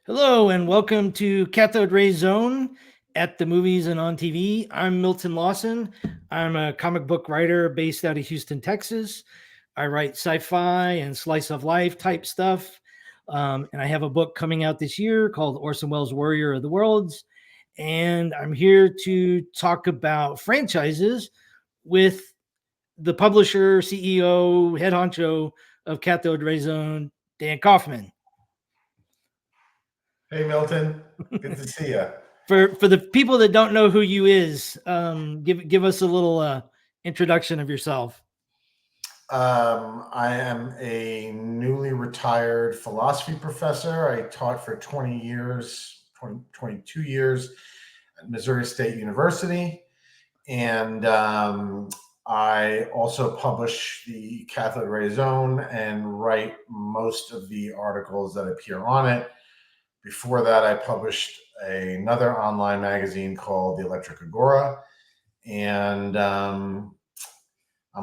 Hello and welcome to Cathode Ray Zone at the movies and on TV. I'm Milton Lawson. I'm a comic book writer based out of Houston, Texas. I write sci-fi and slice of life type stuff. And I have a book coming out this year called Orson Welles' Warrior of the Worlds. And I'm here to talk about franchises with the publisher, CEO, head honcho of Cathode Ray Zone, Dan Kaufman. Hey Milton, good to see you. For the people that don't know who you is, give us a little introduction of yourself. I am a newly retired philosophy professor. I taught for 20 years, 22 years at Missouri State University. And I also publish the Cathode Ray Zone and write most of the articles that appear on it. Before that, I published another online magazine called The Electric Agora. And I'm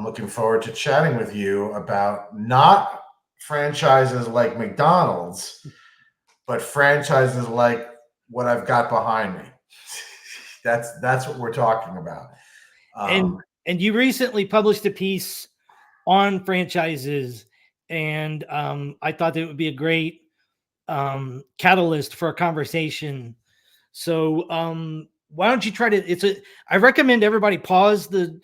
looking forward to chatting with you about not franchises like McDonald's, but franchises like what I've got behind me. That's what we're talking about. And you recently published a piece on franchises, and I thought that it would be a great catalyst for a conversation. So why don't you try to? I recommend everybody pause the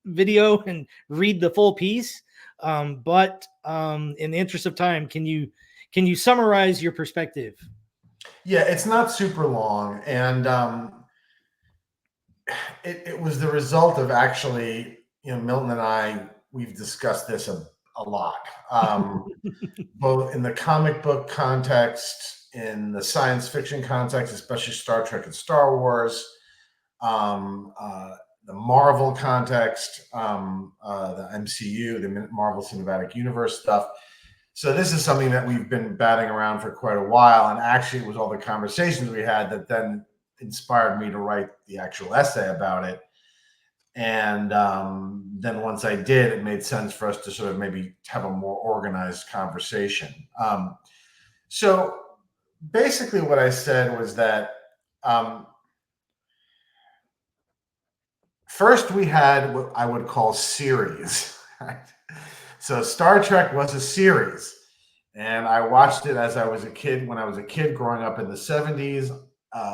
video and read the full piece. But in the interest of time, can you summarize your perspective? Yeah, it's not super long, and it was the result of actually, Milton and we've discussed this a lot, both in the comic book context, in the science fiction context, especially Star Trek and Star Wars, the Marvel context, the MCU, the Marvel Cinematic Universe stuff. So this is something that we've been batting around for quite a while, and actually it was all the conversations we had that then inspired me to write the actual essay about it. And then once I did, it made sense for us to sort of maybe have a more organized conversation. So basically what I said was that first we had what I would call series. Right? So Star Trek was a series, and I watched it as I was a kid, when I was a kid growing up in the 70s.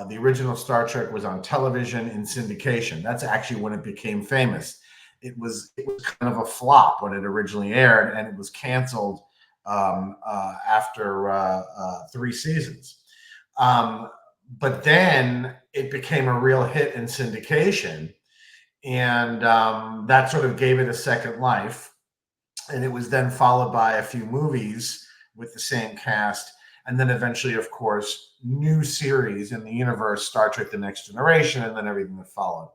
The original Star Trek was on television in syndication. That's actually when it became famous. It was kind of a flop when it originally aired, and it was canceled after 3 seasons. But then it became a real hit in syndication, and that sort of gave it a second life. And it was then followed by a few movies with the same cast, and then eventually, of course, new series in the universe, Star Trek: The Next Generation, and then everything that followed.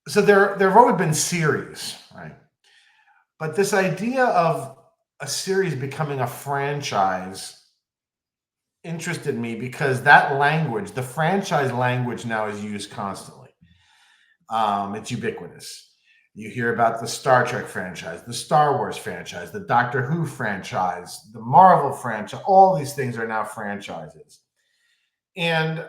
So there have always been series, right? But this idea of a series becoming a franchise interested me because that language, the franchise language, now is used constantly. It's ubiquitous. You hear about the Star Trek franchise, the Star Wars franchise, the Doctor Who franchise, the Marvel franchise. All these things are now franchises. And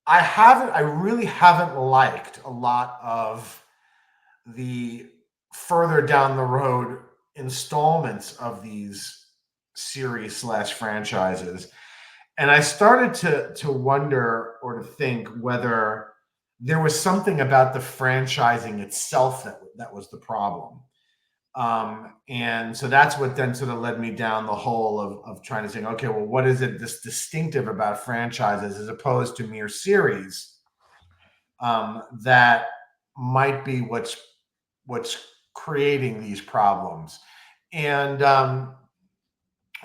I really haven't liked a lot of the further down the road installments of these series / franchises. And I started to wonder or to think whether there was something about the franchising itself that was the problem. And so that's what then sort of led me down the hole of trying to say, okay, well, what is it this distinctive about franchises as opposed to mere series that might be what's creating these problems? And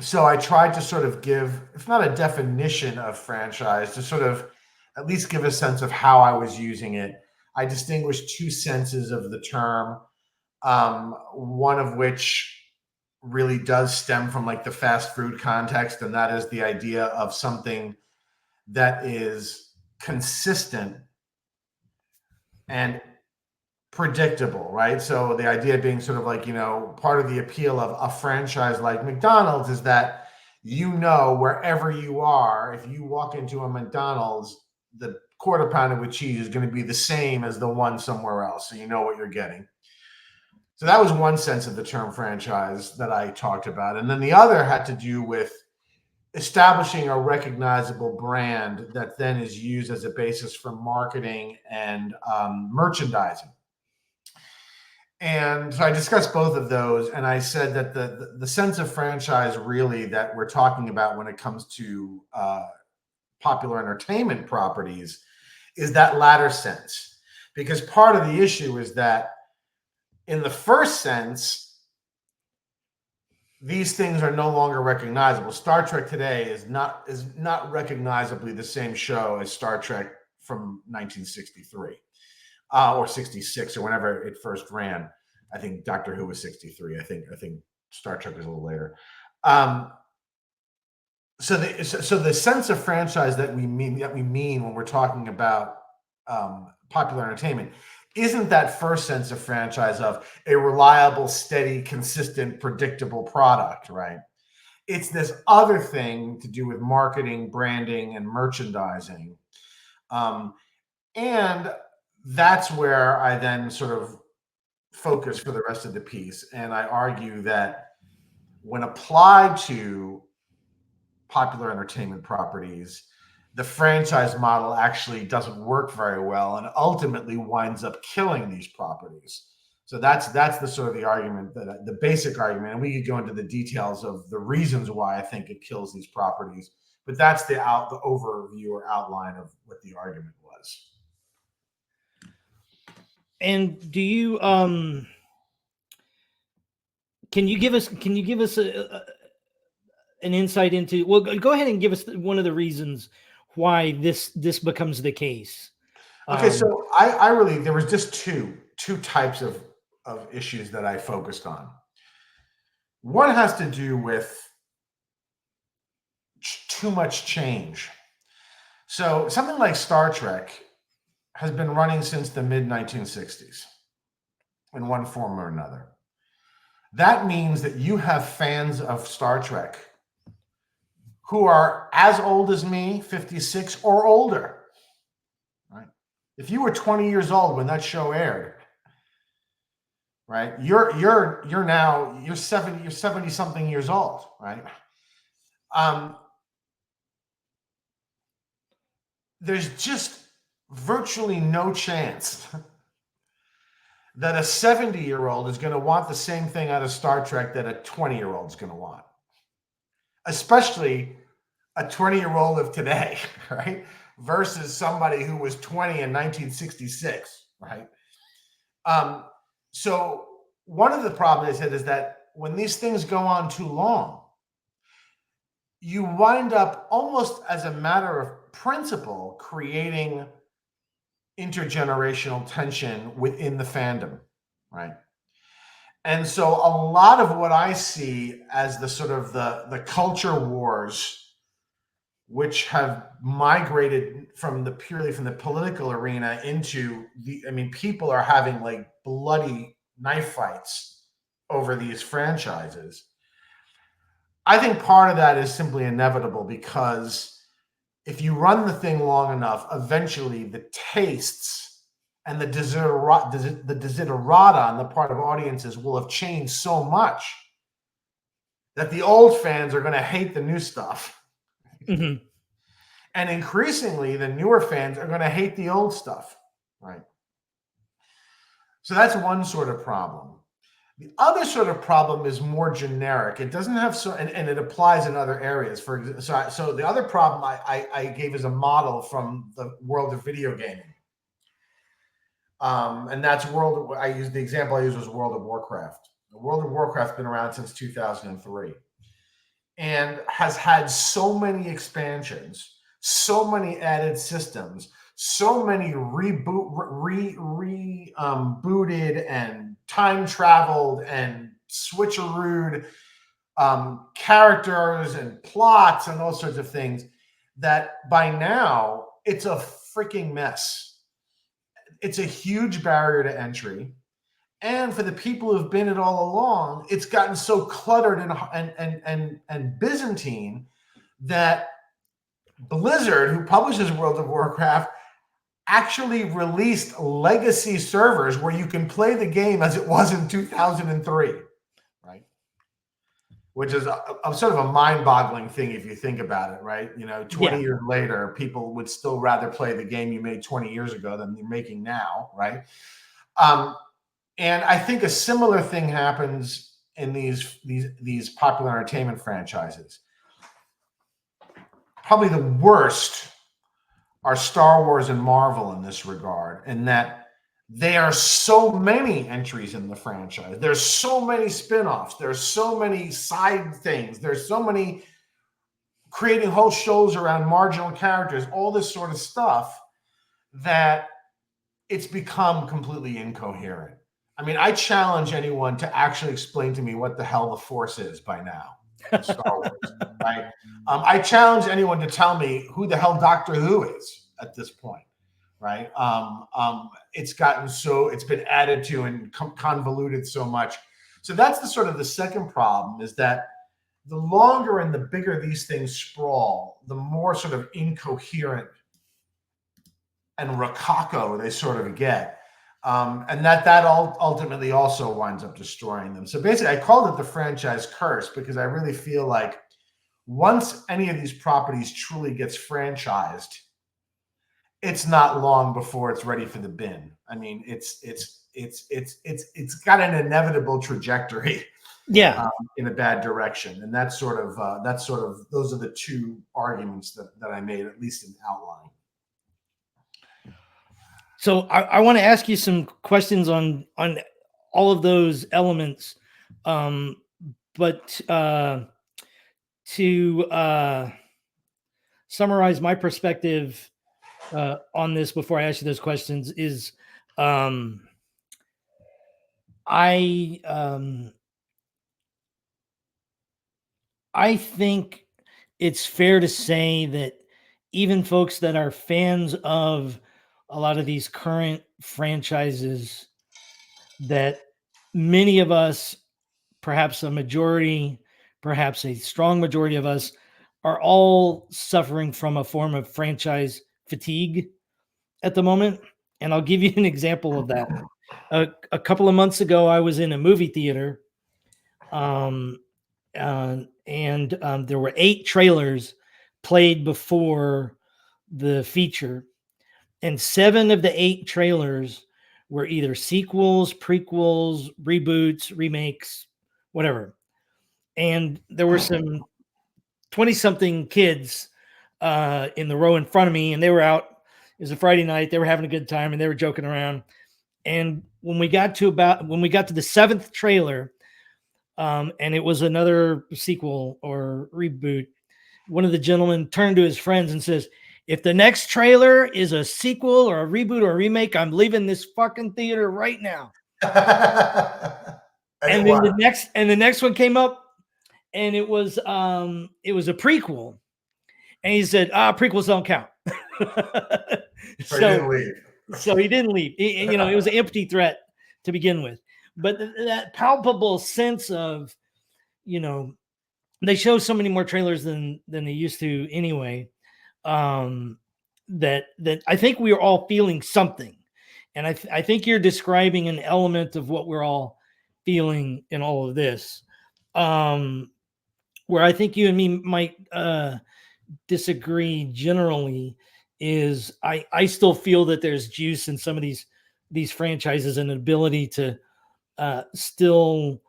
so I tried to sort of give, if not a definition of franchise, to sort of at least give a sense of how I was using it. I distinguished 2 senses of the term, one of which really does stem from like the fast food context, and that is the idea of something that is consistent and predictable, right? So the idea being sort of like, part of the appeal of a franchise like McDonald's is that, wherever you are, if you walk into a McDonald's, the quarter pounder with cheese is going to be the same as the one somewhere else. So you know what you're getting. So that was one sense of the term franchise that I talked about. And then the other had to do with establishing a recognizable brand that then is used as a basis for marketing and merchandising. And so I discussed both of those, and I said that the sense of franchise really that we're talking about when it comes to popular entertainment properties is that latter sense. Because part of the issue is that in the first sense, these things are no longer recognizable. Star Trek today is not recognizably the same show as Star Trek from 1963. Or 66, or whenever it first ran. I think Doctor Who was 63. I think Star Trek was a little later. So the sense of franchise that we mean when we're talking about popular entertainment isn't that first sense of franchise of a reliable, steady, consistent, predictable product, right? It's this other thing to do with marketing, branding, and merchandising. And that's where I then sort of focus for the rest of the piece. And I argue that when applied to popular entertainment properties, the franchise model actually doesn't work very well and ultimately winds up killing these properties. So that's the sort of the argument, that the basic argument, and we could go into the details of the reasons why I think it kills these properties, but that's the overview or outline of what the argument was. And do you can you give us an insight into? Well, go ahead and give us one of the reasons why this becomes the case. Okay, so I really, there was just two types of issues that I focused on. One has to do with too much change. So something like Star Trek has been running since the mid-1960s in one form or another. That means that you have fans of Star Trek who are as old as me, 56 or older, right? If you were 20 years old when that show aired, right, you're 70 something years old, right? There's just virtually no chance that a 70-year-old is going to want the same thing out of Star Trek that a 20-year-old is going to want, especially a 20-year-old of today, right? Versus somebody who was 20 in 1966, right? So one of the problems I said is that when these things go on too long, you wind up almost as a matter of principle creating intergenerational tension within the fandom, right? And so a lot of what I see as the sort of the culture wars, which have migrated purely from the political arena into people are having like bloody knife fights over these franchises. I think part of that is simply inevitable, because if you run the thing long enough, eventually the tastes and the desiderata on the part of audiences will have changed so much that the old fans are going to hate the new stuff. Mm-hmm. And increasingly, the newer fans are going to hate the old stuff, right? So that's one sort of problem. The other sort of problem is more generic. It doesn't have and it applies in other areas. So the other problem I gave as a model from the world of video gaming, and that's the example I used was World of Warcraft. World of Warcraft's been around since 2003, and has had so many expansions, so many added systems, so many booted and time traveled and switcherooed characters and plots and all sorts of things, that by now it's a freaking mess. it's a huge barrier to entry. And for the people who've been it all along, it's gotten so cluttered and Byzantine that Blizzard, who publishes World of Warcraft, actually released legacy servers where you can play the game as it was in 2003, right? Which is a sort of a mind-boggling thing if you think about it, right? 20 years later, people would still rather play the game you made 20 years ago than you're making now, right? And I think a similar thing happens in these popular entertainment franchises. Probably the worst are Star Wars and Marvel in this regard, in that there are so many entries in the franchise. There's so many spin-offs. There's so many side things. There's so many creating whole shows around marginal characters, all this sort of stuff, that it's become completely incoherent. I mean, I challenge anyone to actually explain to me what the hell the Force is by now in Star Wars, right? I challenge anyone to tell me who the hell Doctor Who is at this point, right? It's been added to and convoluted so much. So that's the second problem, is that the longer and the bigger these things sprawl, the more sort of incoherent and rococo they sort of get. And that ultimately also winds up destroying them. So basically, I called it the franchise curse because I really feel like once any of these properties truly gets franchised, it's not long before it's ready for the bin. I mean, it's got an inevitable trajectory, in a bad direction. And those are the two arguments that I made, at least in outline. So I want to ask you some questions on all of those elements, but to summarize my perspective on this before I ask you those questions is, I think it's fair to say that even folks that are fans of a lot of these current franchises, that many of us, perhaps a majority, perhaps a strong majority of us, are all suffering from a form of franchise fatigue at the moment. And I'll give you an example of that. A couple of months ago, I was in a movie theater, and there were 8 trailers played before the feature, and 7 of the 8 trailers were either sequels, prequels, reboots, remakes, whatever. And there were some 20-something kids in the row in front of me, and they were out. It was a Friday night. They were having a good time, and they were joking around. And when we got to the 7th trailer, and it was another sequel or reboot, one of the gentlemen turned to his friends and says, "If the next trailer is a sequel or a reboot or a remake, I'm leaving this fucking theater right now." And then the next one came up, and it was a prequel, and he said, "Prequels don't count." So he didn't leave. So he didn't leave. It was an empty threat to begin with. But that palpable sense of, they show so many more trailers than they used to anyway. That I think we are all feeling something, and I think you're describing an element of what we're all feeling in all of this. Where I think you and me might disagree generally is I still feel that there's juice in some of these franchises and an ability to still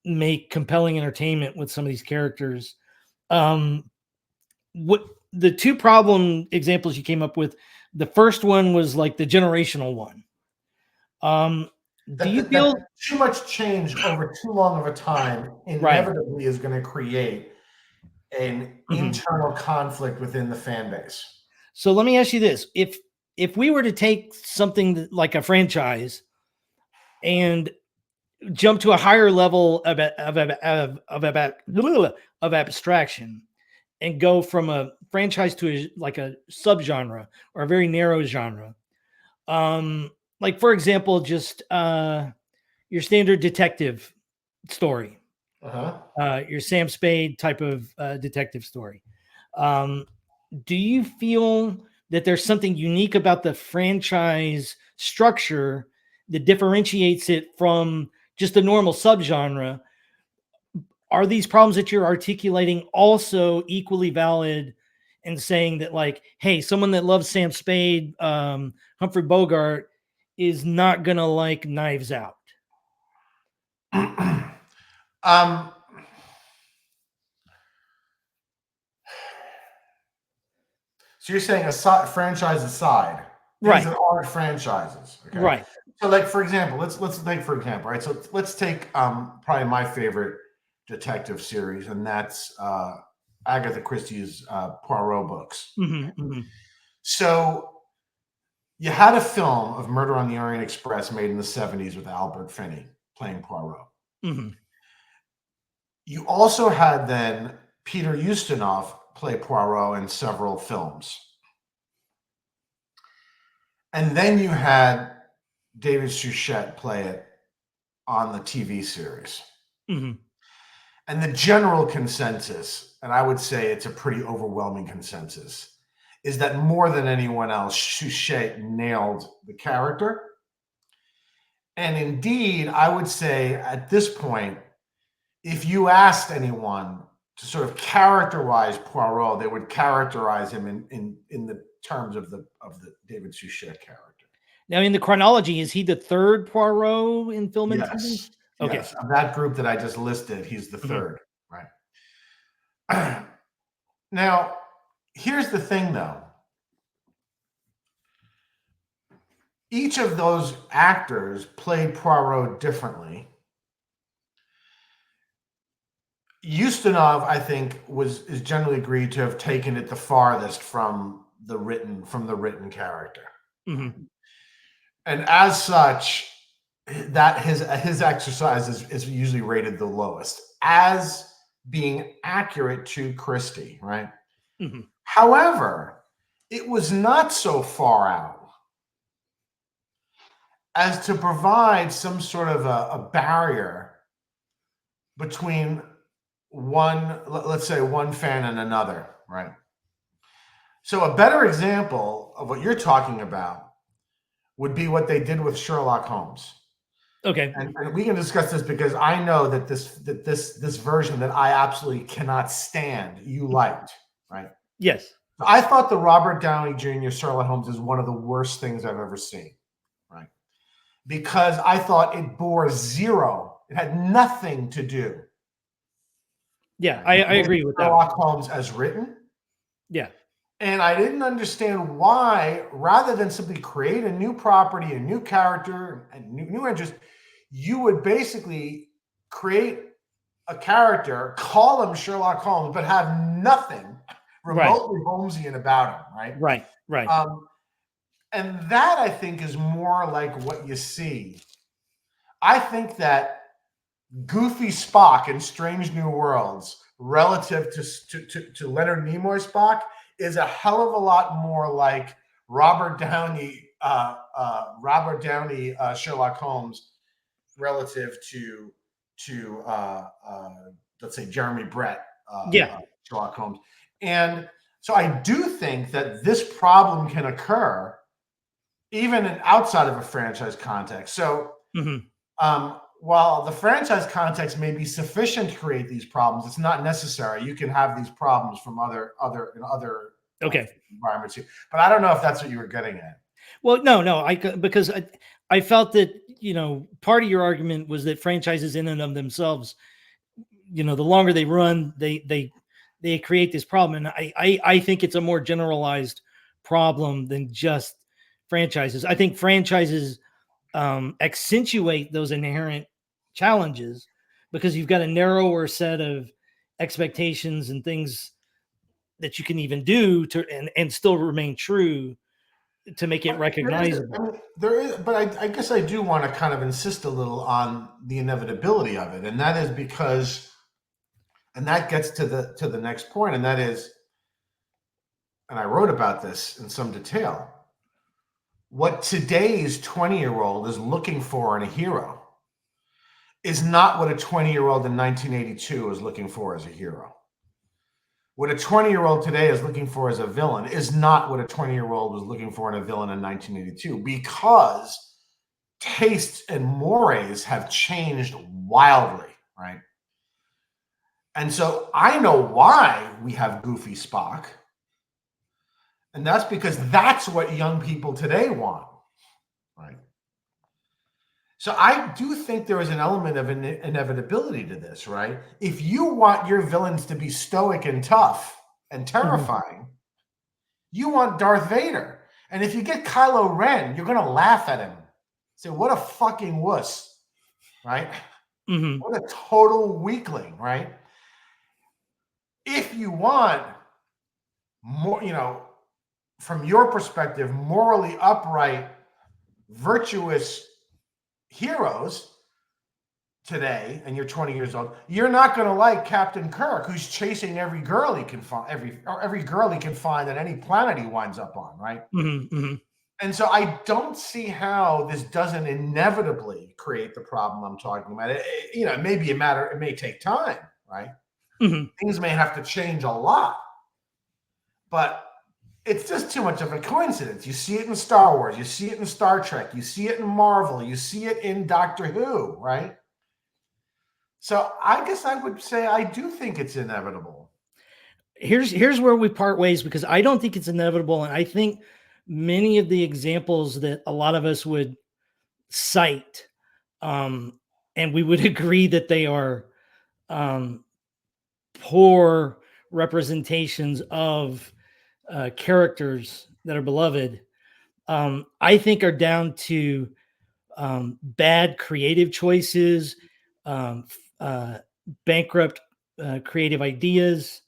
make compelling entertainment with some of these characters. What the 2 problem examples you came up with, the first one was like the generational one. Do you feel too much change over too long of a time inevitably is going to create an internal conflict within the fan base? So let me ask you this: if we were to take something like a franchise and jump to a higher level of abstraction and go from a franchise to a subgenre or a very narrow genre, Like for example, just your standard detective story, your Sam Spade type of detective story. Um, do you feel that there's something unique about the franchise structure that differentiates it from just a normal subgenre? Are these problems that you're articulating also equally valid in saying that, like, hey, someone that loves Sam Spade, Humphrey Bogart, is not gonna like Knives Out? um, so you're saying aside, franchise aside, things Right, that aren't franchises, okay? right. So, like for example, let's take for example, right? So let's take probably my favorite detective series, and that's Agatha Christie's Poirot books. Mhm, mhm, So you had a film of Murder on the Orient Express made in the 70s with Albert Finney playing Poirot. mhm, You also had then Peter Ustinov play Poirot in several films. And then you had David Suchet play it on the TV series. mhm. And the general consensus, and I would say it's a pretty overwhelming consensus, is that more than anyone else, Suchet nailed the character. And indeed, I would say at this point, if you asked anyone to sort of characterize Poirot, they would characterize him in the terms of the David Suchet character. Now, in the chronology, is he the third Poirot in film and TV? Yes, Okay. yes. Of that group that I just listed, he's the Mhm, third, right? Now, here's the thing, though. Each of those actors played Poirot differently. Ustinov, I think, is generally agreed to have taken it the farthest from the written character. mhm. And as such, that his exercise is usually rated the lowest as being accurate to Christie, right? Mhm. However, it was not so far out as to provide some sort of a barrier between let's say one fan and another, right? So a better example of what you're talking about would be what they did with Sherlock Holmes. Okay. And we can discuss this because I know that this version that I absolutely cannot stand, you liked, right? Yes. I thought the Robert Downey Jr. Sherlock Holmes is one of the worst things I've ever seen, right? Because I thought it bore zero. It had nothing to do, Yeah, right, I with agree with that one. Sherlock Holmes as written. Yeah. And I didn't understand why, rather than simply create a new property, a new character, and new interest, you would basically create a character, call him Sherlock Holmes, but have nothing Right. remotely Holmesian about him, right? Right. Right. Um, and that I think is more like what you see. I think that Goofy Spock in Strange New Worlds relative to Leonard Nimoy Spock is a hell of a lot more like Robert Downey Sherlock Holmes relative to let's say Jeremy Brett Yeah. Sherlock Holmes. And so I do think that this problem can occur even outside of a franchise context. So Mhm. while the franchise context may be sufficient to create these problems, it's not necessary. You can have these problems from other Okay. environments. But I don't know if that's what you were getting at. Well, no, because I felt that, part of your argument was that franchises in and of themselves, the longer they run, they create this problem, and I think it's a more generalized problem than just franchises. I think franchises accentuate those inherent challenges because you've got a narrower set of expectations and things that you can even do to and still remain true to make it But recognizable. there is, but I guess I do want to kind of insist a little on the inevitability of it, and that is because, and that gets to the next point, and that is, and I wrote about this in some detail. what today's 20-year-old is looking for in a hero is not what a 20-year-old in 1982 is looking for as a hero. What a 20-year-old today is looking for as a villain is not what a 20-year-old was looking for in a villain in 1982, because tastes and mores have changed wildly, right? And so I know why we have Goofy Spock. And that's because that's what young people today want, right? So I do think there is an element of inevitability to this, right? If you want your villains to be stoic and tough and terrifying, you want Darth Vader. And if you get Kylo Ren, you're going to laugh at him. Say, what a fucking wuss, right? What a total weakling, right? If you want more, from your perspective, morally upright, virtuous heroes today, and you're 20 years old, you're not going to like Captain Kirk, who's chasing every girl he can find, every girl he can find on any planet he winds up on, right? And so I don't see how this doesn't inevitably create the problem I'm talking about. It may be it may take time, right? Things may have to change a lot, but it's just too much of a coincidence. You see it in Star Wars, you see it in Star Trek, you see it in Marvel, you see it in Doctor Who, right? So I guess I would say I do think it's inevitable. Here's where we part ways, because I don't think it's inevitable, and I think many of the examples that a lot of us would cite, and we would agree that they are poor representations of characters that are beloved, I think are down to bad creative choices, bankrupt creative ideas.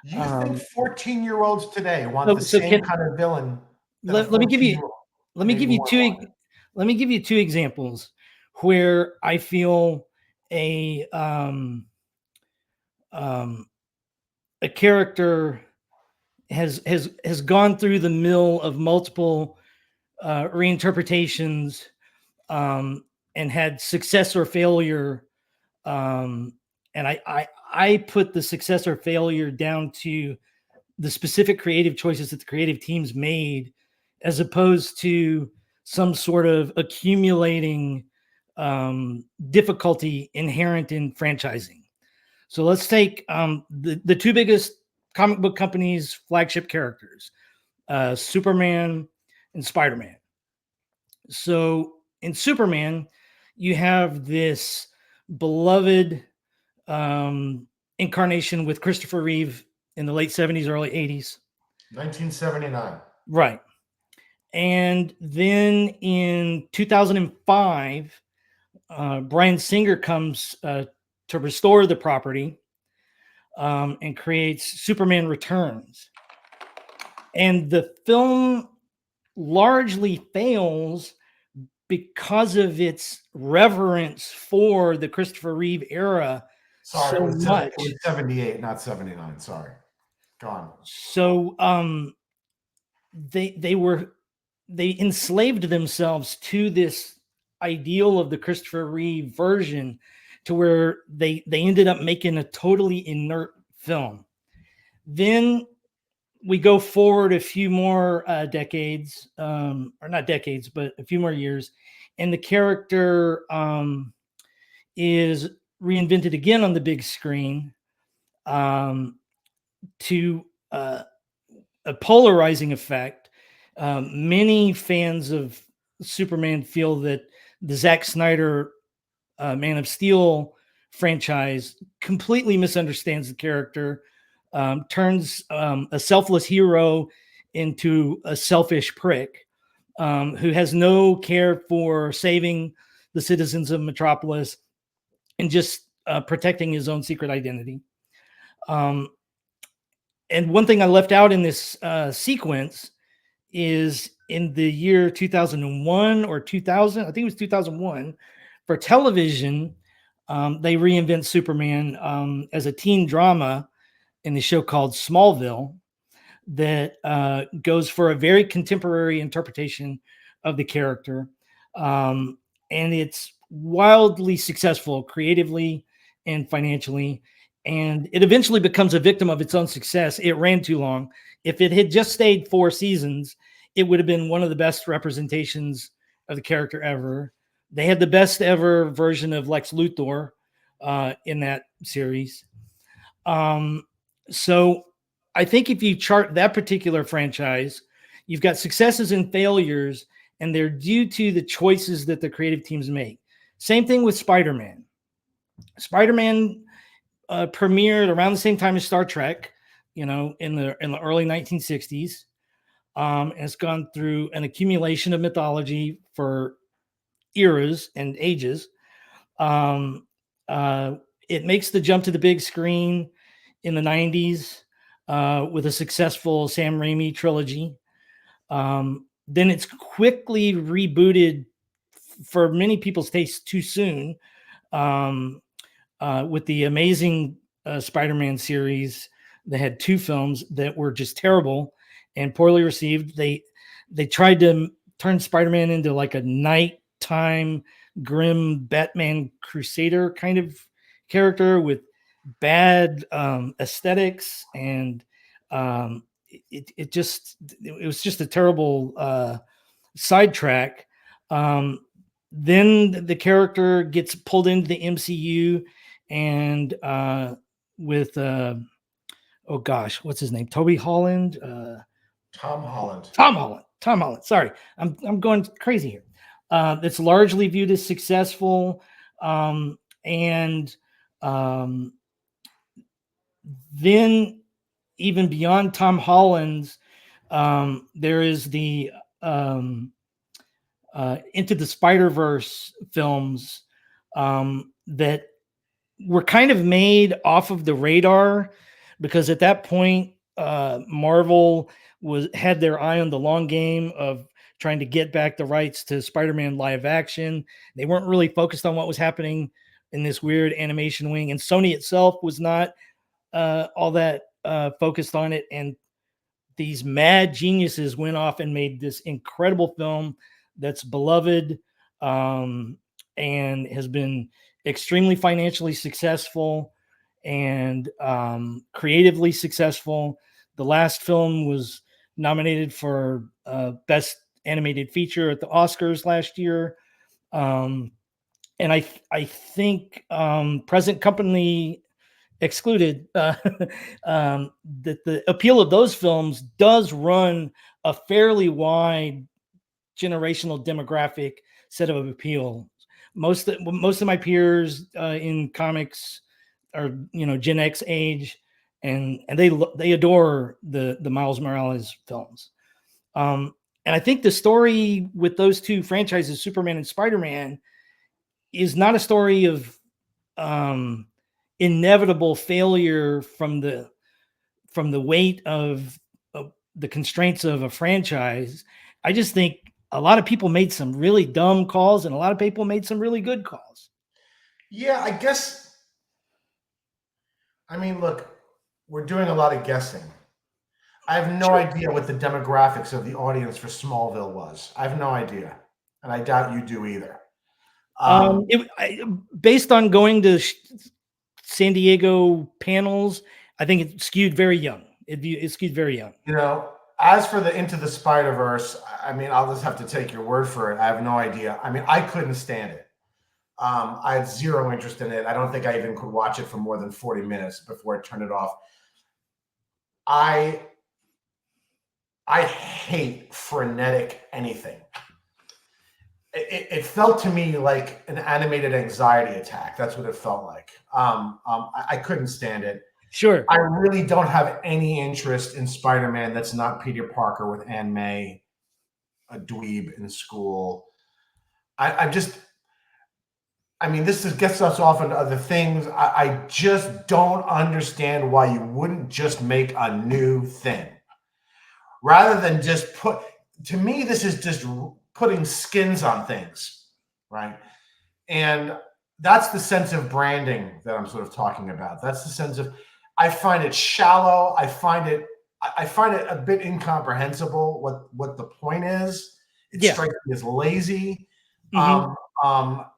You think 14-year-olds today want the same kind of villain? Let me give you two examples where I feel a character has gone through the mill of multiple reinterpretations, and had success or failure. And I put the success or failure down to the specific creative choices that the creative teams made, as opposed to some sort of accumulating difficulty inherent in franchising. So let's take the two biggest comic book companies' flagship characters, Superman and Spider-Man. So in Superman, you have this beloved incarnation with Christopher Reeve in the late 70s, early 80s. 1979. Right. And then in 2005, Bryan Singer comes to restore the property, and creates Superman Returns. And the film largely fails because of its reverence for the Christopher Reeve era. Sorry, so it was much. It was 78, not 79. Sorry. Go on. So they enslaved themselves to this ideal of the Christopher Reeve version, to where they ended up making a totally inert film. Then we go forward a few more decades, or not decades, but a few more years, and the character is reinvented again on the big screen, to a polarizing effect. Many fans of Superman feel that the Zack Snyder Man of Steel franchise completely misunderstands the character, turns a selfless hero into a selfish prick, who has no care for saving the citizens of Metropolis and just protecting his own secret identity. And one thing I left out in this sequence is in the year 2001 or 2000, I think it was 2001, for television, they reinvent Superman as a teen drama in the show called Smallville, that goes for a very contemporary interpretation of the character. And it's wildly successful creatively and financially. And it eventually becomes a victim of its own success. It ran too long. If it had just stayed 4 seasons, it would have been one of the best representations of the character ever. They had the best ever version of Lex Luthor in that series. So I think if you chart that particular franchise, you've got successes and failures, and they're due to the choices that the creative teams make. Same thing with Spider-Man. Spider-Man premiered around the same time as Star Trek, in the early 1960s. It's gone through an accumulation of mythology for eras and ages. Um, it makes the jump to the big screen in the 90s with a successful Sam Raimi trilogy. Then it's quickly rebooted for many people's taste too soon with the amazing Spider-Man series. They had 2 films that were just terrible and poorly received. They tried to turn Spider-Man into like a nighttime grim Batman Crusader kind of character with bad aesthetics, and it was just a terrible sidetrack. Then the character gets pulled into the MCU, and with oh gosh, what's his name? Toby Holland. Tom Holland. Tom Holland. Sorry, I'm going crazy here. That's largely viewed as successful, and then even beyond Tom Holland's, there is the Into the Spider-Verse films that were kind of made off of the radar, because at that point, Marvel had their eye on the long game of trying to get back the rights to Spider-Man live action. They weren't really focused on what was happening in this weird animation wing, and Sony itself was not all that focused on it. And these mad geniuses went off and made this incredible film that's beloved and has been extremely financially successful and creatively successful. The last film was nominated for Best Animated Feature at the Oscars last year. And I think present company excluded, that the appeal of those films does run a fairly wide generational demographic set of appeal. Most of my peers in comics are Gen X age, and they adore the Miles Morales films. And I think the story with those 2 franchises, Superman and Spider-Man, is not a story of inevitable failure from the weight of the constraints of a franchise. I just think a lot of people made some really dumb calls, and a lot of people made some really good calls. Yeah, I guess. I mean, look, we're doing a lot of guessing. I have no idea what the demographics of the audience for Smallville was. I have no idea, and I doubt you do either. Based on going to San Diego panels, I think it skewed very young. It skewed very young. As for the Into the Spider-Verse, I mean, I'll just have to take your word for it. I have no idea. I mean, I couldn't stand it. I had zero interest in it. I don't think I even could watch it for more than 40 minutes before I turned it off. I hate frenetic anything. It felt to me like an animated anxiety attack. That's what it felt like. I couldn't stand it. Sure. I really don't have any interest in Spider-Man that's not Peter Parker with Aunt May, a dweeb in school. This gets us off into other things. I just don't understand why you wouldn't just make a new thing. Rather than just to me, this is just putting skins on things, right? And that's the sense of branding that I'm sort of talking about. That's the sense of, I find it shallow. I find it a bit incomprehensible what the point is. It Yeah. strikes me as lazy. Mhm.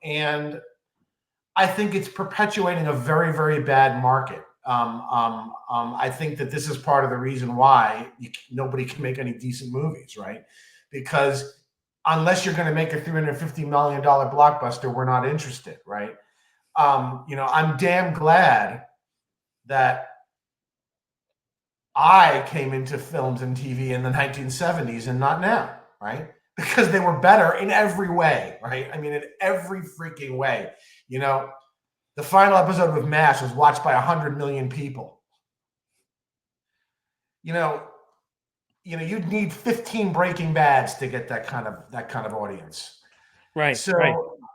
And I think it's perpetuating a very, very bad market. I think that this is part of the reason why nobody can make any decent movies, right? Because unless you're going to make a $350 million blockbuster, we're not interested, right? I'm damn glad that I came into films and TV in the 1970s and not now, right? Because they were better in every way, right? I mean, in every freaking way. The final episode of MASH was watched by 100 million people. You'd need 15 Breaking Bads to get that kind of audience. Right. So right.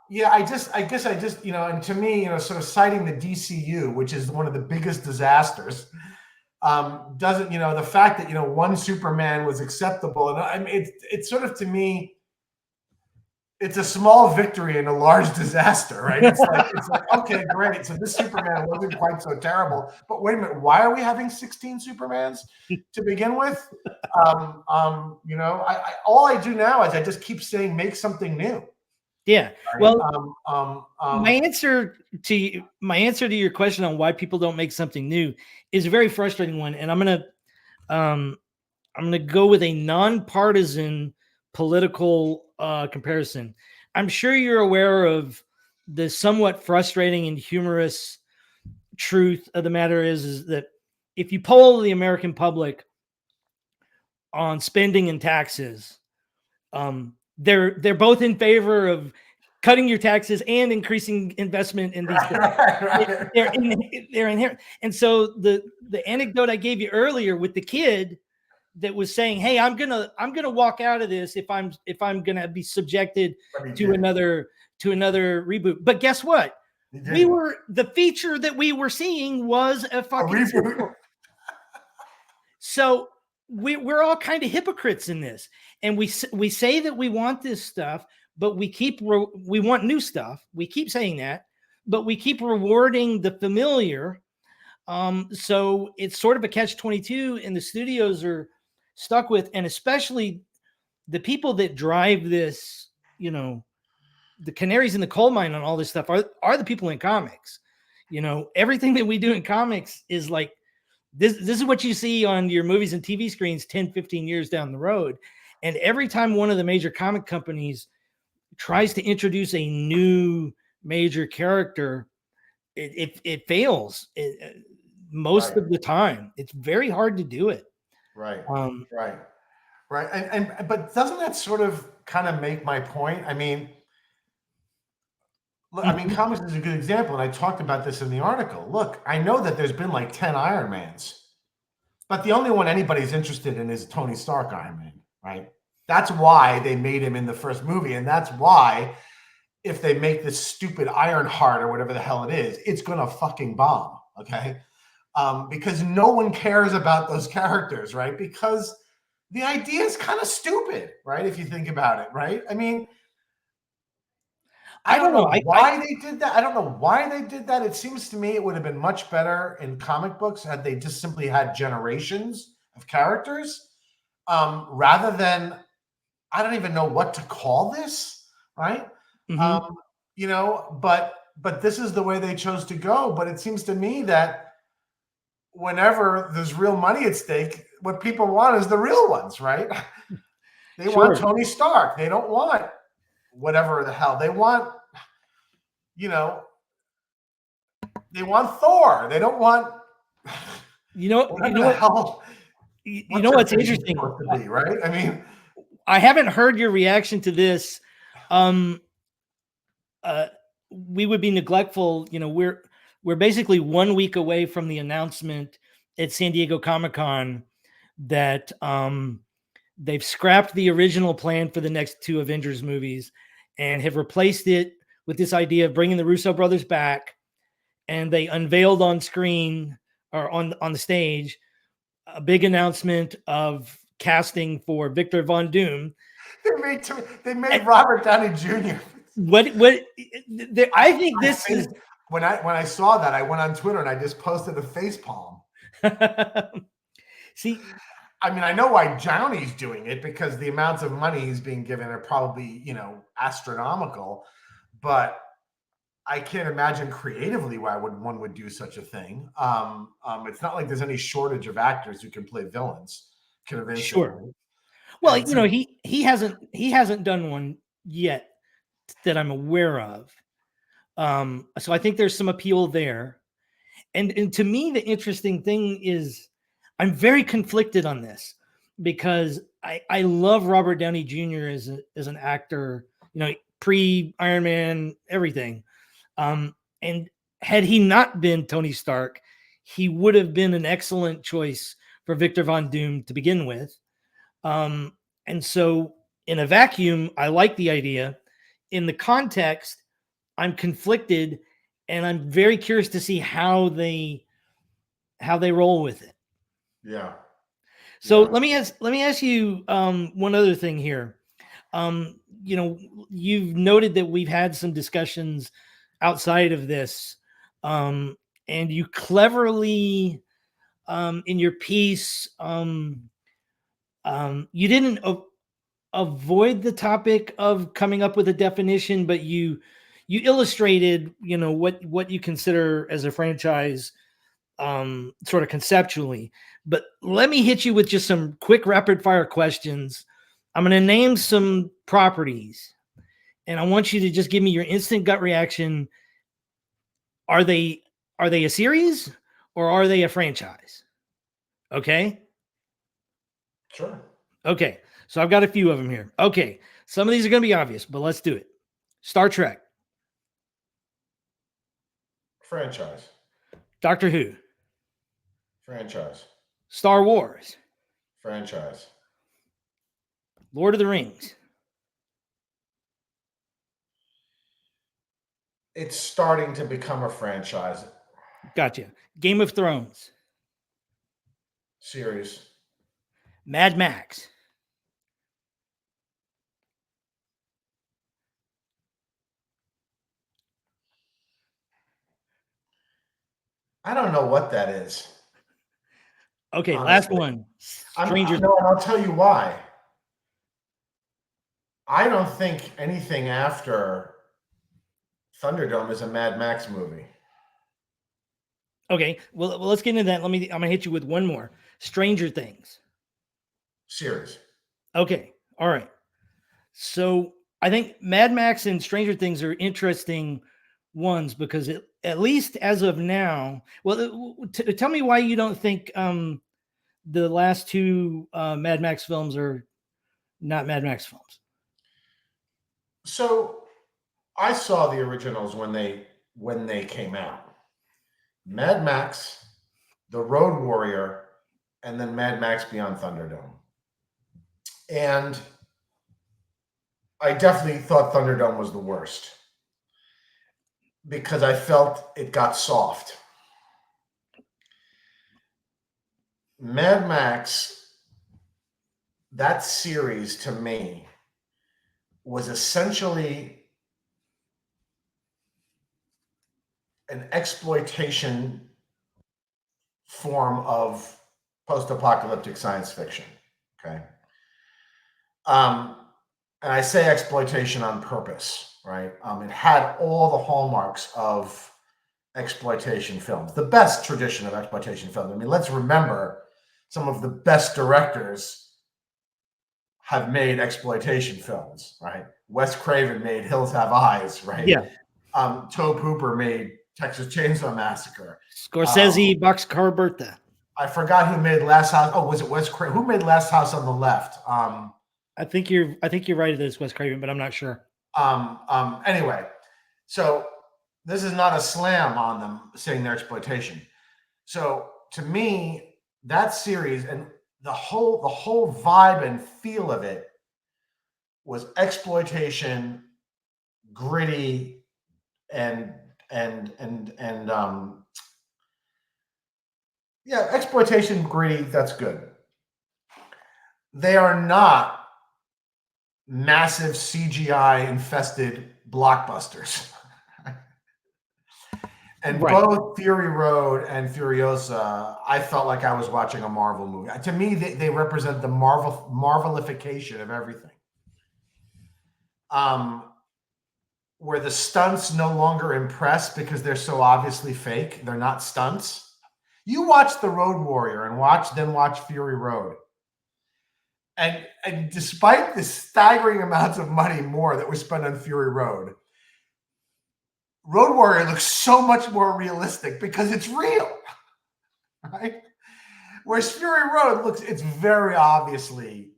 yeah, I guess and to me, sort of citing the DCU, which is one of the biggest disasters, doesn't, the fact that, one Superman was acceptable. And I mean, it's sort of, to me, it's a small victory in a large disaster, right? It's like, okay, great. So this Superman wasn't quite so terrible, but wait a minute, why are we having 16 Supermans to begin with? All I do now is I just keep saying, make something new. Yeah. Right? Well, my answer to your question on why people don't make something new is a very frustrating one, and I'm gonna go with a nonpartisan political comparison. I'm sure you're aware of the somewhat frustrating and humorous truth of the matter is that if you poll the American public on spending and taxes, they're both in favor of cutting your taxes and increasing investment in these. Right. They're inherent. And so the anecdote I gave you earlier with the kid that was saying, "Hey, I'm gonna walk out of this if I'm gonna be subjected to another reboot." But guess what? The feature that we were seeing was a fucking sequel. So we're all kind of hypocrites in this, and we say that we want this stuff, but we want new stuff. We keep saying that, but we keep rewarding the familiar. So it's sort of a catch-22, and the studios are stuck with, and especially the people that drive this, the canaries in the coal mine on all this stuff are the people in comics. Everything that we do in comics is like, this is what you see on your movies and TV screens 10, 15 years down the road. And every time one of the major comic companies tries to introduce a new major character, it fails most of the time. It's very hard to do it. Right. But doesn't that sort of kind of make my point? I mean, look, comics is a good example, and I talked about this in the article. Look, I know that there's been like 10 Iron Mans, but the only one anybody's interested in is Tony Stark Iron Man, right? That's why they made him in the first movie, and that's why if they make this stupid Ironheart or whatever the hell it is, it's gonna fucking bomb, okay? Because no one cares about those characters, right? Because the idea is kind of stupid, right? If you think about it, right? I mean, I don't know why they did that. I don't know why they did that. It seems to me it would have been much better in comic books had they just simply had generations of characters, rather than, I don't even know what to call this, right? But this is the way they chose to go. But it seems to me that whenever there's real money at stake, what people want is the real ones, right? They want Tony Stark. They don't want whatever the hell they want. They want Thor. They don't want. What's interesting, right? I mean, I haven't heard your reaction to this. We would be neglectful. We're basically 1 week away from the announcement at San Diego Comic-Con that they've scrapped the original plan for the next 2 Avengers movies and have replaced it with this idea of bringing the Russo brothers back. And they unveiled on screen or on the stage a big announcement of casting for Victor Von Doom. They made Robert Downey Jr. I think this is when I saw that, I went on Twitter and I just posted a face palm. See, I mean, I know why Downey's doing it, because the amounts of money he's being given are probably, astronomical. But I can't imagine creatively why one would do such a thing. It's not like there's any shortage of actors who can play villains Sure. convincingly. Well, And since, he hasn't done one yet that I'm aware of. So I think there's some appeal there. And to me, the interesting thing is I'm very conflicted on this because I love Robert Downey Jr. as an actor, pre Iron Man, everything. And had he not been Tony Stark, he would have been an excellent choice for Victor Von Doom to begin with. And so in a vacuum, I like the idea. In the context, I'm conflicted, and I'm very curious to see how they roll with it. yeah. So Yeah. let me ask you one other thing here. You've noted that we've had some discussions outside of this, and you cleverly in your piece you didn't avoid the topic of coming up with a definition, but you illustrated what you consider as a franchise sort of conceptually. But let me hit you with just some quick rapid fire questions. I'm going to name some properties, and I want you to just give me your instant gut reaction. Are they a series or are they a franchise? Okay. Sure. Okay. So I've got a few of them here. Okay. Some of these are going to be obvious, but let's do it. Star Trek, Franchise. Doctor Who, Franchise. Star Wars, Franchise. Lord of the Rings, It's starting to become a franchise gotcha, Game of Thrones, series. Mad Max, I don't know what that is. okay, last Honestly. one, Stranger. No, and I'll tell you why. I don't think anything after Thunderdome is a Mad Max movie. Okay, well, let's get into that. I'm gonna hit you with one more, Stranger Things. Series. Okay, all right. So I think Mad Max and Stranger Things are interesting ones because at least as of now, well, tell me why you don't think the last two Mad Max films are not Mad Max films. So I saw the originals when they came out. Mad Max, The Road Warrior, and then Mad Max Beyond Thunderdome. And I definitely thought Thunderdome was the worst because I felt it got soft. Mad Max, that series to me was essentially an exploitation form of post-apocalyptic science fiction. Okay. And I say exploitation on purpose, right? It had all the hallmarks of exploitation films, the best tradition of exploitation films. I mean, let's remember some of the best directors have made exploitation films, right? Wes Craven made Hills Have Eyes, right? Yeah. Tobe Hooper made Texas Chainsaw Massacre. Scorsese, Boxcar Bertha. I forgot who made Last House. Oh, was it Wes Craven? Who made Last House on the Left? I think you're right. That it's Wes Craven, but I'm not sure. Anyway, so this is not a slam on them saying they're exploitation. So to me, that series and the whole vibe and feel of it was exploitation, gritty, and yeah, exploitation, gritty. That's good. They are not massive CGI infested blockbusters. And Right. both Fury Road and Furiosa, I felt like I was watching a Marvel movie. To me, they represent the Marvelification of everything. Where the stunts no longer impress because they're so obviously fake. They're not stunts. You watch The Road Warrior and watch Fury Road. And despite the staggering amounts of money more that was spent on Fury Road, Road Warrior looks so much more realistic because it's real, right? Whereas Fury Road it's very obviously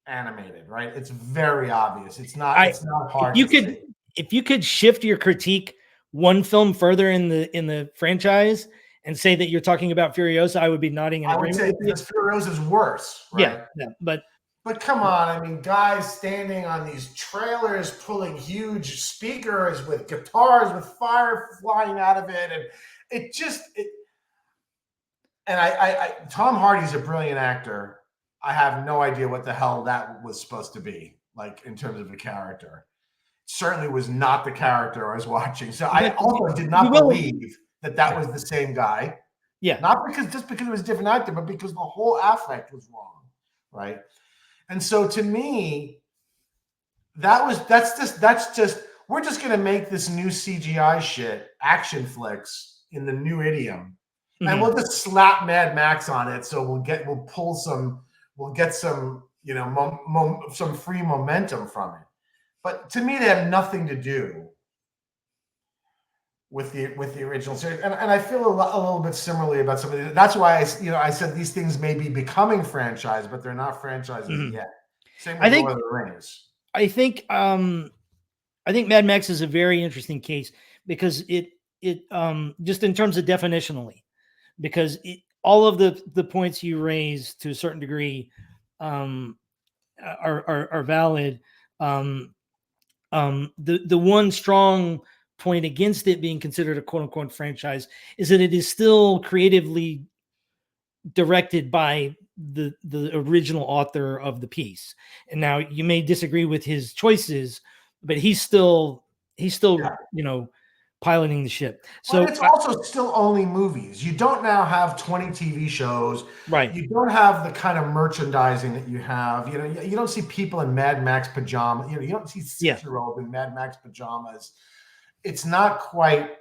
animated, right? It's very obvious. It's not hard to see. If you could shift your critique one film further in the franchise and say that you're talking about Furiosa, I would be nodding in agreement. I would say because Furiosa is worse, right? Yeah, But come on, I mean, guys standing on these trailers, pulling huge speakers with guitars with fire flying out of it, and Tom Hardy's a brilliant actor. I have no idea what the hell that was supposed to be, like in terms of a character. Certainly was not the character I was watching. So I also did not believe that was the same guy. Yeah. Not just because it was a different actor, but because the whole affect was wrong, right? And so to me, that's just we're just gonna make this new CGI shit action flicks in the new idiom, and we'll just slap Mad Max on it. So we'll get some some free momentum from it. But to me, they have nothing to do with the original series, and I feel a little bit similarly about some of these. That's why I said these things may be becoming franchise, but they're not franchises yet. Same with Lord of the Rings. I think Mad Max is a very interesting case because it just in terms of definitionally, because all of the points you raise to a certain degree are valid. The one strong point against it being considered a quote unquote franchise is that it is still creatively directed by the original author of the piece. And now you may disagree with his choices, but he's still piloting the ship. So it's also still only movies. You don't now have 20 TV shows. Right. You don't have the kind of merchandising that you have. You don't see people in Mad Max pajamas. You don't see 6-year-olds in Mad Max pajamas. It's not quite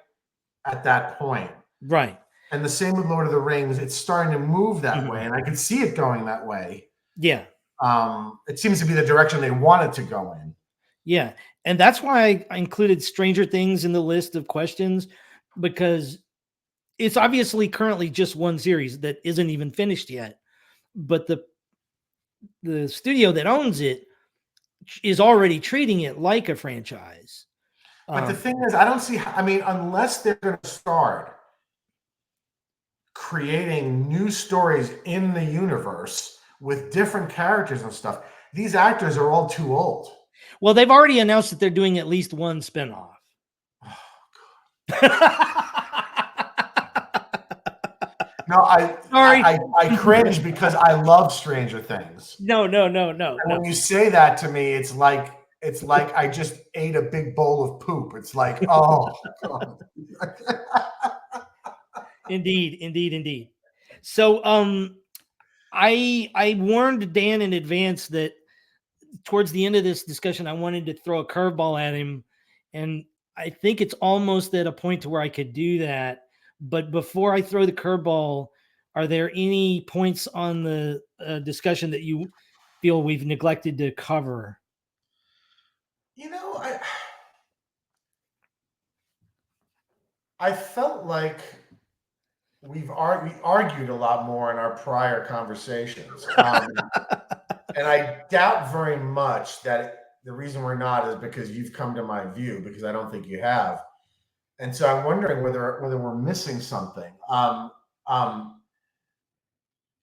at that point. Right. And the same with Lord of the Rings. It's starting to move that way, and I can see it going that way. Yeah. It seems to be the direction they wanted to go in. Yeah. And that's why I included Stranger Things in the list of questions, because it's obviously currently just one series that isn't even finished yet. But the studio that owns it is already treating it like a franchise. But the thing is, I don't see, unless they're going to start creating new stories in the universe with different characters and stuff, these actors are all too old. Well, they've already announced that they're doing at least one spinoff. Oh, God. No, I cringe because I love Stranger Things. No. And when you say that to me, it's like I just ate a big bowl of poop. It's like, oh, God. Indeed. So, I warned Dan in advance that towards the end of this discussion, I wanted to throw a curveball at him, and I think it's almost at a point to where I could do that. But before I throw the curveball, are there any points on the discussion that you feel we've neglected to cover? I felt like we argued a lot more in our prior conversations. And I doubt very much that the reason we're not is because you've come to my view, because I don't think you have. And so I'm wondering whether we're missing something.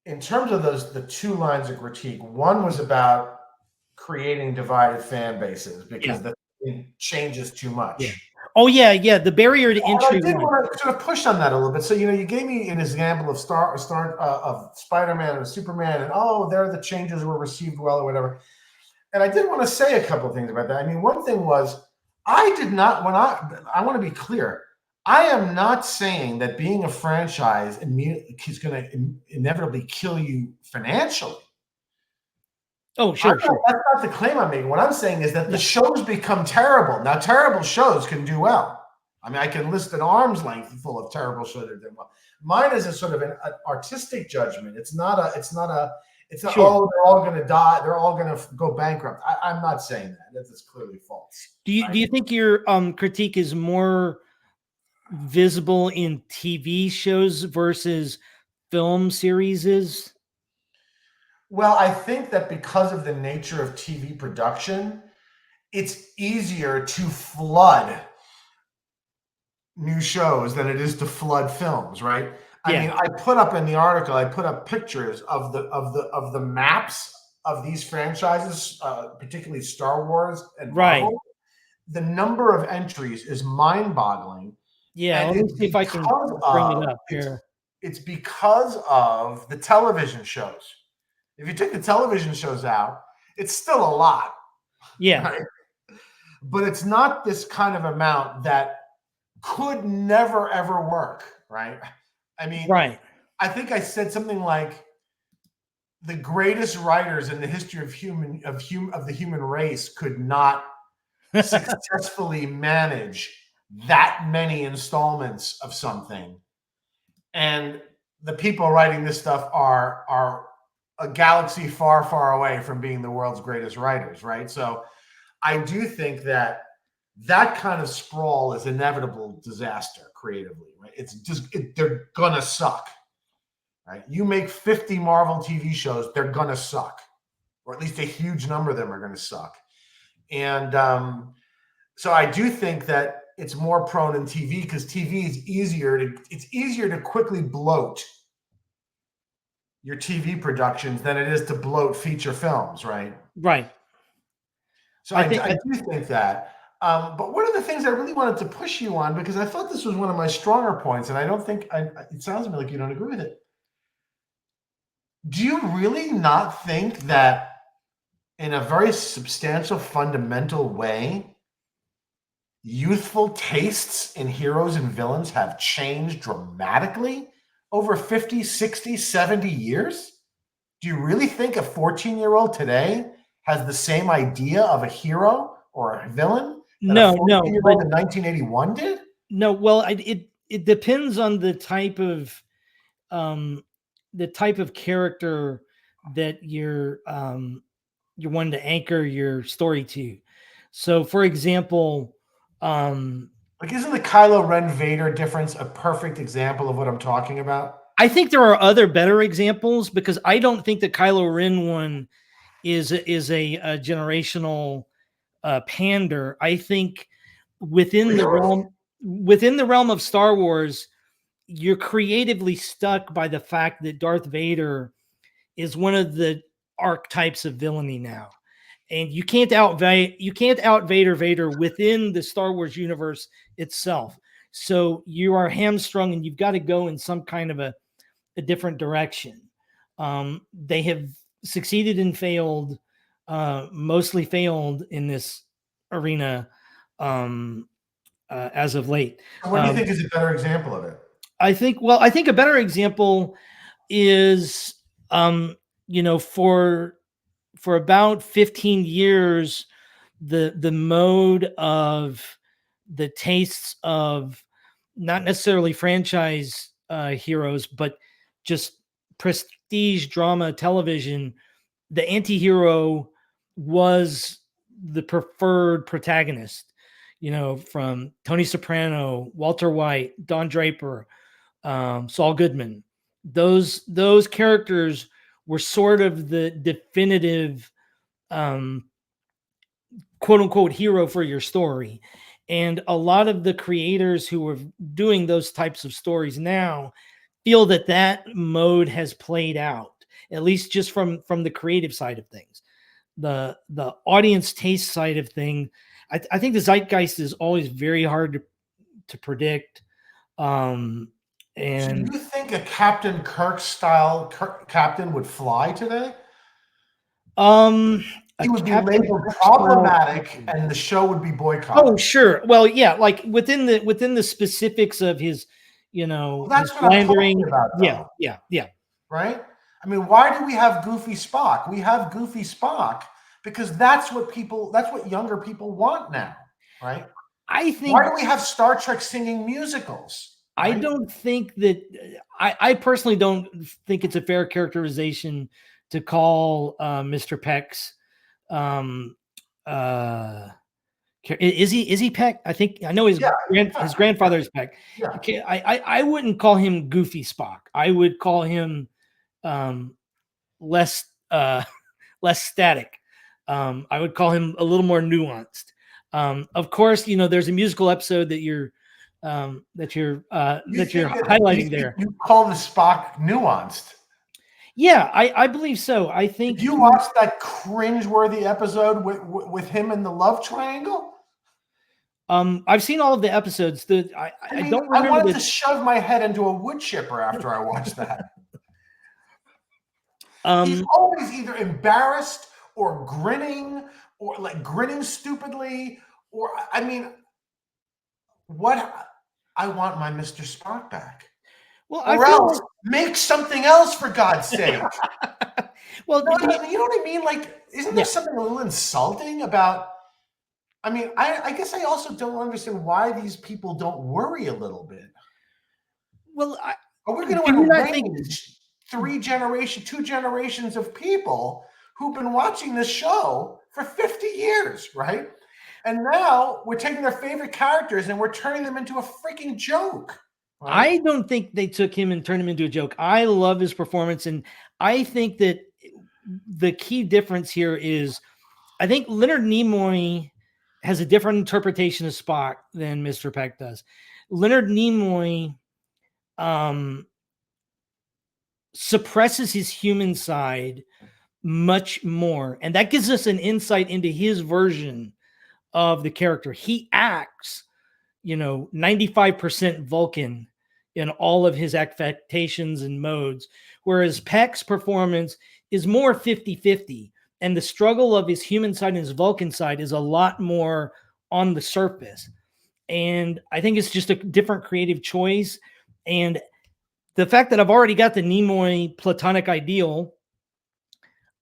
In terms of the two lines of critique, one was about creating divided fan bases because it changes too much. Yeah. Oh yeah. The barrier to entry. I did want to sort of push on that a little bit. So you gave me an example of of Spider-Man and Superman, and there the changes were received well or whatever. And I did want to say a couple of things about that. I mean, one thing was I want to be clear. I am not saying that being a franchise is going to inevitably kill you financially. Oh, sure, sure. That's not the claim I'm making. What I'm saying is that the Yeah, shows become terrible. Now, terrible shows can do well. I mean, I can list an arm's length full of terrible shows that do well. Mine is a sort of an artistic judgment. It's not. sure. Oh, they're all going to die. They're all going to go bankrupt. I'm not saying that. That's clearly false. Do you think your critique is more visible in TV shows versus film series? Well, I think that because of the nature of TV production, it's easier to flood new shows than it is to flood films, right? I Yeah. mean, I put up in the article, I put up pictures of the maps of these franchises, particularly Star Wars and Right. Marvel. The number of entries is mind-boggling, Yeah. and Let me it's see if I can because bring it of up here. it's because of the television shows. If you take the television shows out, it's still a lot, Yeah. right? But it's not this kind of amount that could never ever work, right? I mean, Right. I think I said something like the greatest writers in the history of the human race could not successfully manage that many installments of something. And the people writing this stuff are a galaxy far, far away from being the world's greatest writers, right? So I do think that that kind of sprawl is inevitable disaster creatively, right? They're gonna suck, right? You make 50 Marvel TV shows, they're gonna suck, or at least a huge number of them are gonna suck. And so I do think that it's more prone in TV because TV is easier to quickly bloat your TV productions than it is to bloat feature films, right? Right. So I I think do think that. But one of the things I really wanted to push you on, because I thought this was one of my stronger points, and I don't think it sounds to me like you don't agree with it. Do you really not think that in a very substantial, fundamental way, youthful tastes in heroes and villains have changed dramatically over 50, 60, 70 years? Do you really think a 14-year-old today has the same idea of a hero or a villain that a no, 14-year-old in 1981 did? no. Well, it depends on the type of character that you're wanting to anchor your story to. So, for example, um, Like, isn't the Kylo Ren Vader difference a perfect example of what I'm talking about? I think there are other better examples because I don't think the Kylo Ren one is a generational pander. I think within the Really? realm of Star Wars, you're creatively stuck by the fact that Darth Vader is one of the archetypes of villainy now, and you can't out Vader within the Star Wars universe itself. So you are hamstrung, and you've got to go in some kind of a different direction. They have succeeded and failed, mostly failed in this arena as of late. What do you think is a better example of it? I think a better example is, for about 15 years, the mode of the tastes of not necessarily franchise heroes, but just prestige drama television, the anti-hero was the preferred protagonist, from Tony Soprano, Walter White, Don Draper, Saul Goodman. Those characters were sort of the definitive um, quote unquote hero for your story. And a lot of the creators who are doing those types of stories now feel that that mode has played out, at least just from the creative side of things. The audience taste side of thing, I think the zeitgeist is always very hard to predict. Um, So and you think a Captain Kirk style captain would fly today? um, he would be Captain labeled Kirk problematic, style. and the show would be boycotted. Oh, sure. Well, yeah, like within the specifics of his, Well, that's his what I'm slandering. talking about, Yeah, though. yeah. Right? I mean, why do we have Goofy Spock? We have Goofy Spock because that's what younger people want now, right? I think Why do we have Star Trek singing musicals? I Right? don't think that I personally don't think it's a fair characterization to call Mr. Peck's is he Peck? I know his his grandfather is Peck. Yeah. Okay, I wouldn't call him Goofy Spock. I would call him less less static. I would call him a little more nuanced. Of course, there's a musical episode that you're highlighting there. You call the Spock nuanced? Yeah, I believe so. I think Did you watch that cringe-worthy episode with him in the love triangle? I've seen all of the episodes. I don't remember. I wanted to shove my head into a wood chipper after I watched that. He's always either embarrassed or grinning or like grinning stupidly, or I mean, what I want my Mr. Spock back. Well, or else make something else for God's sake. Well, you know what I mean? Like, isn't there something a little insulting about? I mean, I guess I also don't understand why these people don't worry a little bit. Well, are we going to arrange two generations of people who've been watching this show for 50 years, right? And now we're taking their favorite characters and we're turning them into a freaking joke. Right? I don't think they took him and turned him into a joke. I love his performance. And I think that the key difference here is I think Leonard Nimoy has a different interpretation of Spock than Mr. Peck does. Leonard Nimoy suppresses his human side much more. And that gives us an insight into his version of the character. He acts, 95% Vulcan in all of his affectations and modes, whereas Peck's performance is more 50-50. And the struggle of his human side and his Vulcan side is a lot more on the surface. And I think it's just a different creative choice. And the fact that I've already got the Nimoy platonic ideal,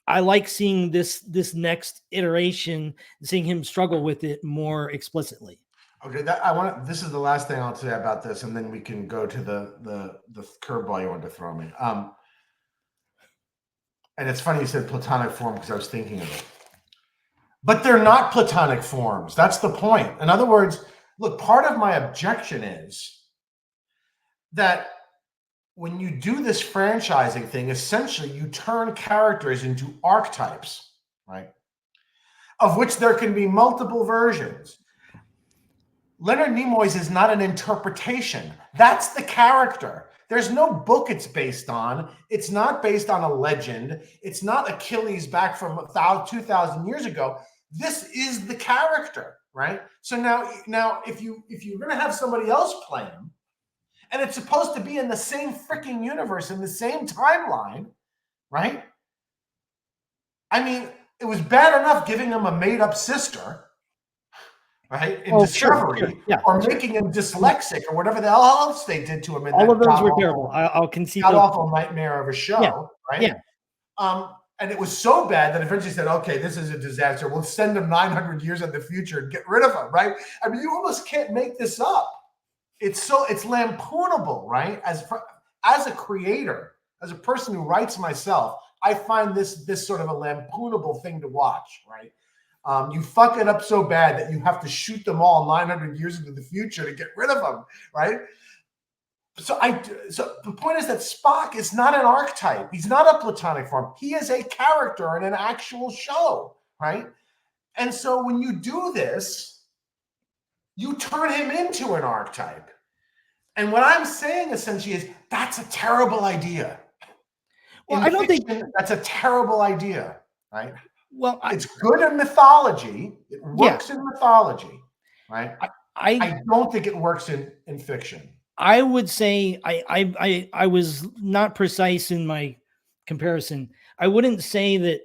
I like seeing this next iteration, seeing him struggle with it more explicitly. Okay, this is the last thing I'll say about this, and then we can go to the curveball you wanted to throw me. And it's funny you said platonic form because I was thinking of it. But they're not platonic forms. That's the point. In other words, look, part of my objection is that when you do this franchising thing, essentially you turn characters into archetypes, right? Of which there can be multiple versions. Leonard Nimoy's is not an interpretation. That's the character. There's no book it's based on. It's not based on a legend. It's not Achilles back from 2,000 years ago. This is the character, right? So now if you're going to have somebody else play him, and it's supposed to be in the same freaking universe, in the same timeline, right? I mean, it was bad enough giving him a made-up sister, right? In Discovery, sure. Yeah, or making him dyslexic, or whatever the hell else they did to him in all of those were terrible. I'll concede. God-awful nightmare of a show, right? Yeah. And it was so bad that eventually said, okay, this is a disaster. We'll send him 900 years in the future and get rid of him, right? I mean, you almost can't make this up. It's lampoonable, right? As a creator, as a person who writes myself, I find this sort of a lampoonable thing to watch, right? You fuck it up so bad that you have to shoot them all 900 years into the future to get rid of them, right? So the point is that Spock is not an archetype. He's not a platonic form. He is a character in an actual show, right? And so when you do this, you turn him into an archetype. And what I'm saying essentially is that's a terrible idea. Well, I don't think that's a terrible idea, right? Well, it's good in mythology. It works in mythology, right? I don't think it works in fiction. I would say I was not precise in my comparison. I wouldn't say that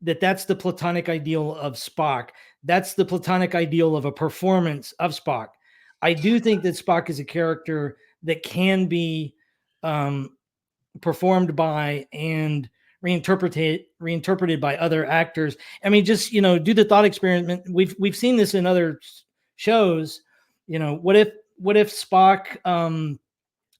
that's the platonic ideal of Spock. That's the platonic ideal of a performance of Spock. I do think that Spock is a character that can be performed by and reinterpreted by other actors. I mean, just do the thought experiment. We've seen this in other shows. What if Spock?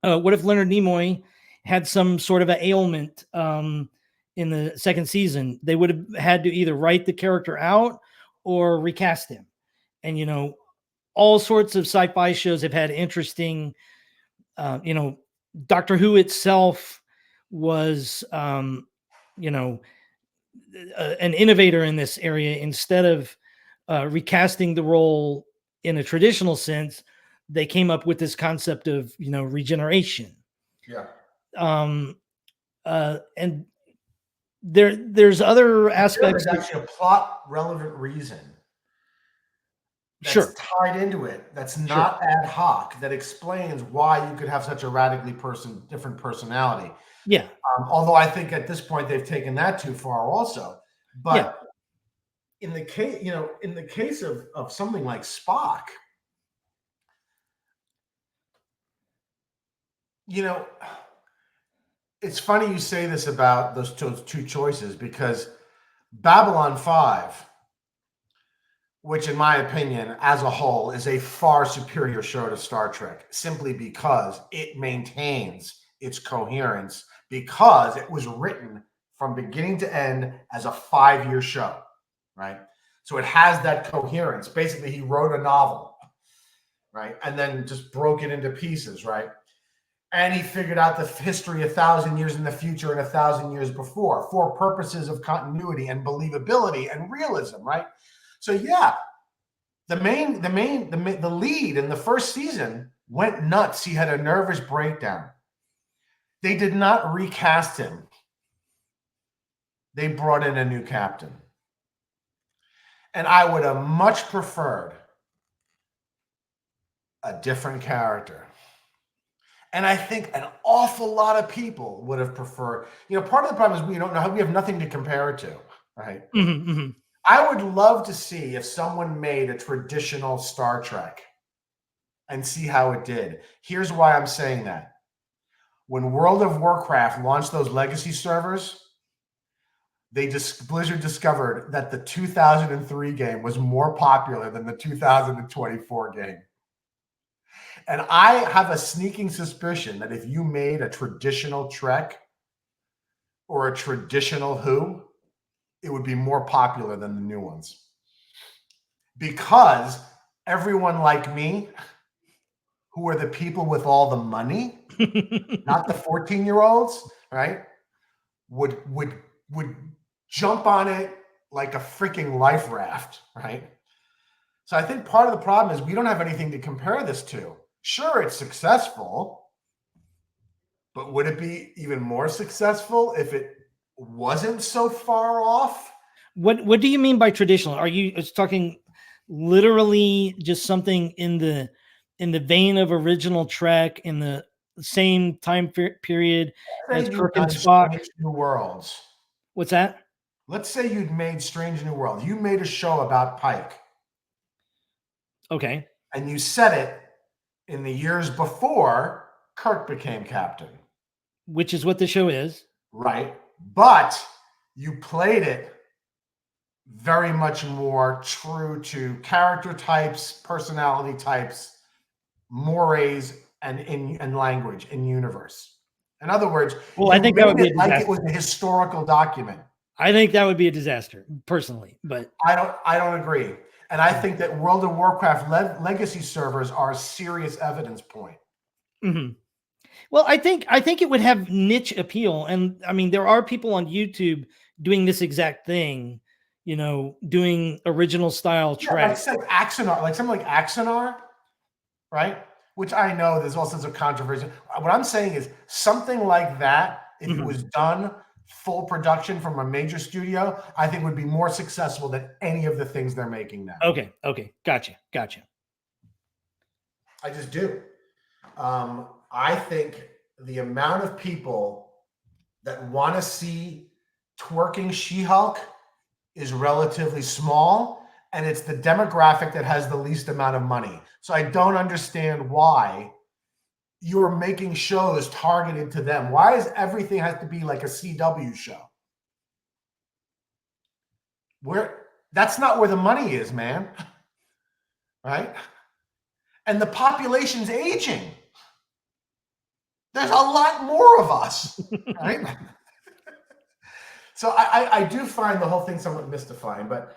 What if Leonard Nimoy had some sort of an ailment in the second season? They would have had to either write the character out or recast him. And all sorts of sci-fi shows have had interesting. Doctor Who itself was, an innovator in this area. Instead of recasting the role in a traditional sense, they came up with this concept of regeneration. Yeah. And there's other aspects. There's actually a plot relevant reason that's Sure. tied into it, that's not ad hoc, that explains why you could have such a radically different personality. Yeah. Although I think at this point they've taken that too far also. But in the case of something like Spock, it's funny you say this about those two choices, because Babylon 5, which in my opinion as a whole is a far superior show to Star Trek, simply because it maintains its coherence, because it was written from beginning to end as a 5-year show, right? So it has that coherence. Basically, he wrote a novel, right? And then just broke it into pieces, right? And he figured out the history 1,000 years in the future and 1,000 years before, for purposes of continuity and believability and realism, right? So yeah, the lead in the first season went nuts. He had a nervous breakdown. They did not recast him. They brought in a new captain. And I would have much preferred a different character. And I think an awful lot of people would have preferred, part of the problem is we don't know, we have nothing to compare it to, right? Mm-hmm, mm-hmm. I would love to see if someone made a traditional Star Trek and see how it did. Here's why I'm saying that. When World of Warcraft launched those legacy servers, Blizzard discovered that the 2003 game was more popular than the 2024 game. And I have a sneaking suspicion that if you made a traditional Trek or a traditional Who, it would be more popular than the new ones. Because everyone like me, who are the people with all the money, not the 14-year-olds, right, would jump on it like a freaking life raft, right? So I think part of the problem is we don't have anything to compare this to. Sure, it's successful, but would it be even more successful if it wasn't so far off? What do you mean by traditional? Are you talking literally just something in the vein of original Trek, in the same time period as Kirk and Spock? Strange New Worlds. What's that? Let's say you'd made Strange New World. You made a show about Pike. Okay. And you set it in the years before Kirk became captain. Which is what the show is. Right. But you played it very much more true to character types, personality types, mores, and language in universe. In other words, I think that would be a disaster. like it was a historical document. I think that would be a disaster, personally, but I don't agree. And I think that World of Warcraft legacy servers are a serious evidence point. Mm-hmm. Well, I think it would have niche appeal, and I mean, there are people on YouTube doing this exact thing, doing original style Trek. Like Axanar, like something like Axanar, right? Which I know there's all sorts of controversy. What I'm saying is something like that, if it was done full production from a major studio, I think would be more successful than any of the things they're making now. Okay. Gotcha. I just do. I think the amount of people that want to see twerking She-Hulk is relatively small, and it's the demographic that has the least amount of money. So I don't understand why you're making shows targeted to them. Why does everything have to be like a CW show? That's not where the money is, man. Right? And the population's aging. There's a lot more of us, right? So I do find the whole thing somewhat mystifying, but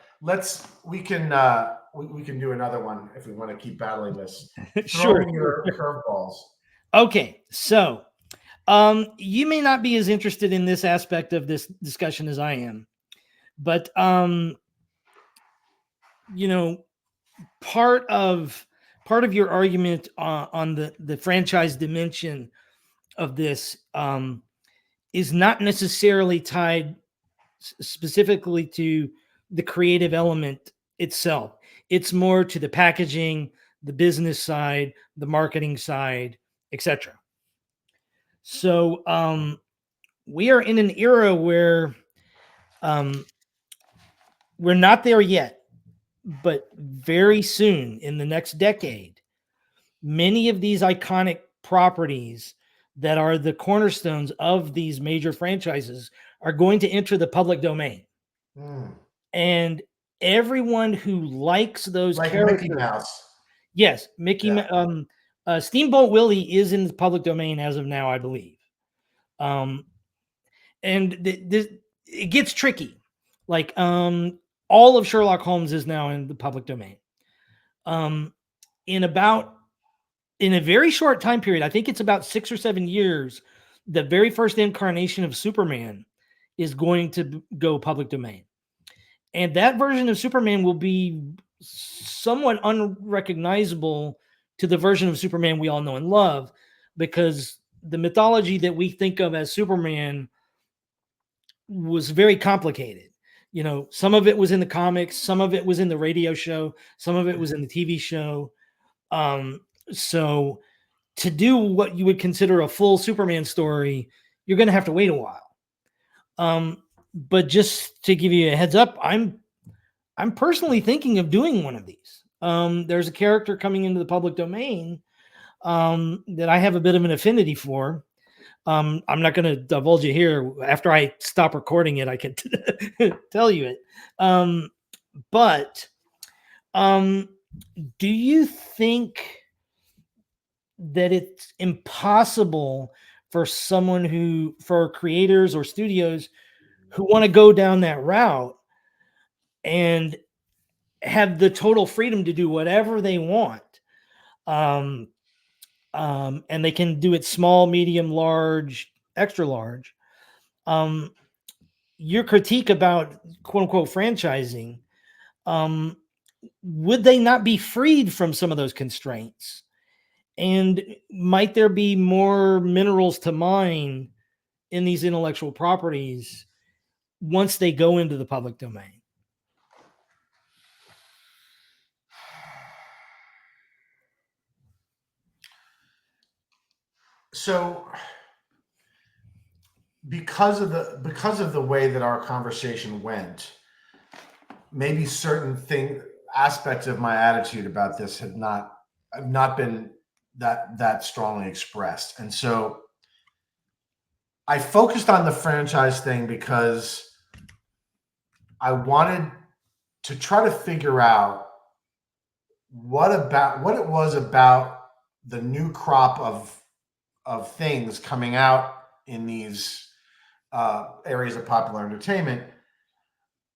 we can do another one if we want to keep battling this. Sure. Throw me your curveballs. Okay, so you may not be as interested in this aspect of this discussion as I am, but you know, part of your argument on the franchise dimension of this is not necessarily tied specifically to the creative element itself. It's more to the packaging, the business side, the marketing side, etc. So we are in an era where we're not there yet, but very soon in the next decade, many of these iconic properties that are the cornerstones of these major franchises are going to enter the public domain. And everyone who likes those like characters, Mickey Mouse. Yes, Steamboat Willie is in the public domain as of now, I believe. And it gets tricky. Like all of Sherlock Holmes is now in the public domain. In a very short time period, I think it's about 6 or 7 years, the very first incarnation of Superman is going to go public domain. And that version of Superman will be somewhat unrecognizable to the version of Superman we all know and love, because the mythology that we think of as Superman was very complicated. You know, some of it was in the comics, some of it was in the radio show, some of it was in the TV show. So to do what you would consider a full Superman story, you're going to have to wait a while. But just to give you a heads up, I'm personally thinking of doing one of these. There's a character coming into the public domain that I have a bit of an affinity for. I'm not going to divulge it here. After I stop recording it, I can tell you it. But do you think that it's impossible for for creators or studios who want to go down that route and have the total freedom to do whatever they want? And they can do it small, medium, large, extra large. Your critique about quote unquote franchising, would they not be freed from some of those constraints? And might there be more minerals to mine in these intellectual properties once they go into the public domain? So because of the way that our conversation went, maybe certain aspects of my attitude about this have not been that strongly expressed. And so I focused on the franchise thing because I wanted to try to figure out what it was about the new crop of things coming out in these areas of popular entertainment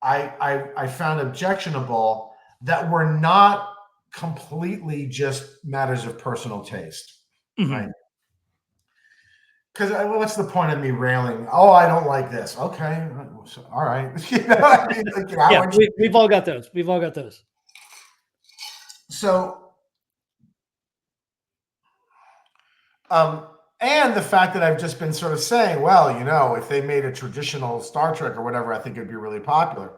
I found objectionable, that were not completely just matters of personal taste, right? Because what's the point of me railing? Oh, I don't like this. Okay, all right. You know, I mean, like, yeah, we've all got those. We've all got those. So, and the fact that I've just been sort of saying, well, you know, if they made a traditional Star Trek or whatever, I think it'd be really popular.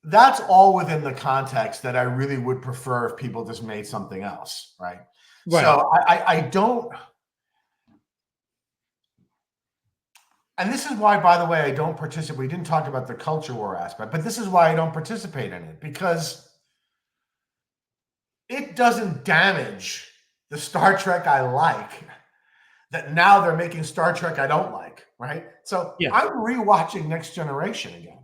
That's all within the context that I really would prefer if people just made something else, right? So And this is why, by the way, I don't participate. We didn't talk about the culture war aspect, but this is why I don't participate in it, because it doesn't damage the Star Trek I like that now they're making Star Trek I don't like, right? So Yeah. I'm rewatching Next Generation again.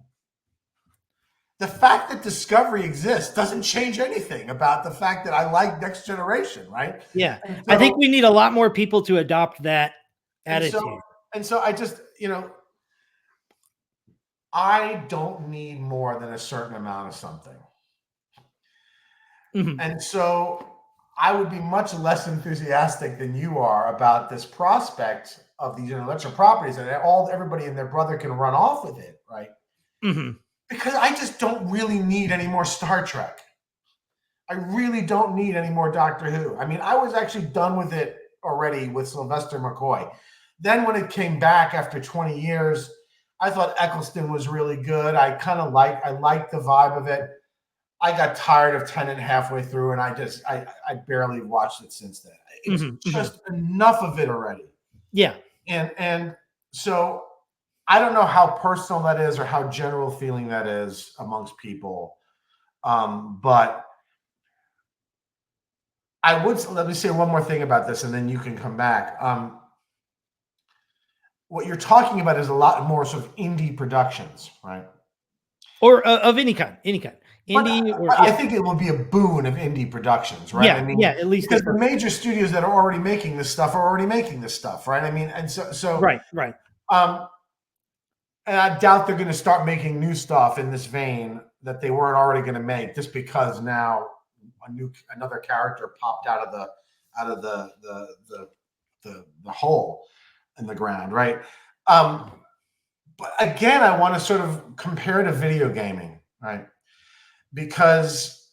The fact that Discovery exists doesn't change anything about the fact that I like Next Generation, right? Yeah. And I think so, we need a lot more people to adopt that and attitude. so, and so I just, I don't need more than a certain amount of something. Mhm. And so I would be much less enthusiastic than you are about this prospect of these intellectual properties, and everybody and their brother can run off with it, right? Mhm. Because I just don't really need any more Star Trek. I really don't need any more Doctor Who. I mean, I was actually done with it already with Sylvester McCoy. Then when it came back after 20 years, I thought Eccleston was really good. I liked the vibe of it. I got tired of Tennant halfway through, and I barely watched it since then. It's Mhm. Mhm. just enough of it already. Yeah. And so I don't know how personal that is or how general feeling that is amongst people. But let me say one more thing about this, and then you can come back. What you're talking about is a lot more sort of indie productions, right? Or of any kind, But indie or I think it will be a boon of indie productions, right? I mean, at least because the major studios that are already making this stuff are already making this stuff, right? I mean, and so right. And I doubt they're going to start making new stuff in this vein that they weren't already going to make, just because now another character popped out of the hole in the ground, right? But again, I want to sort of compare to video gaming, right? Because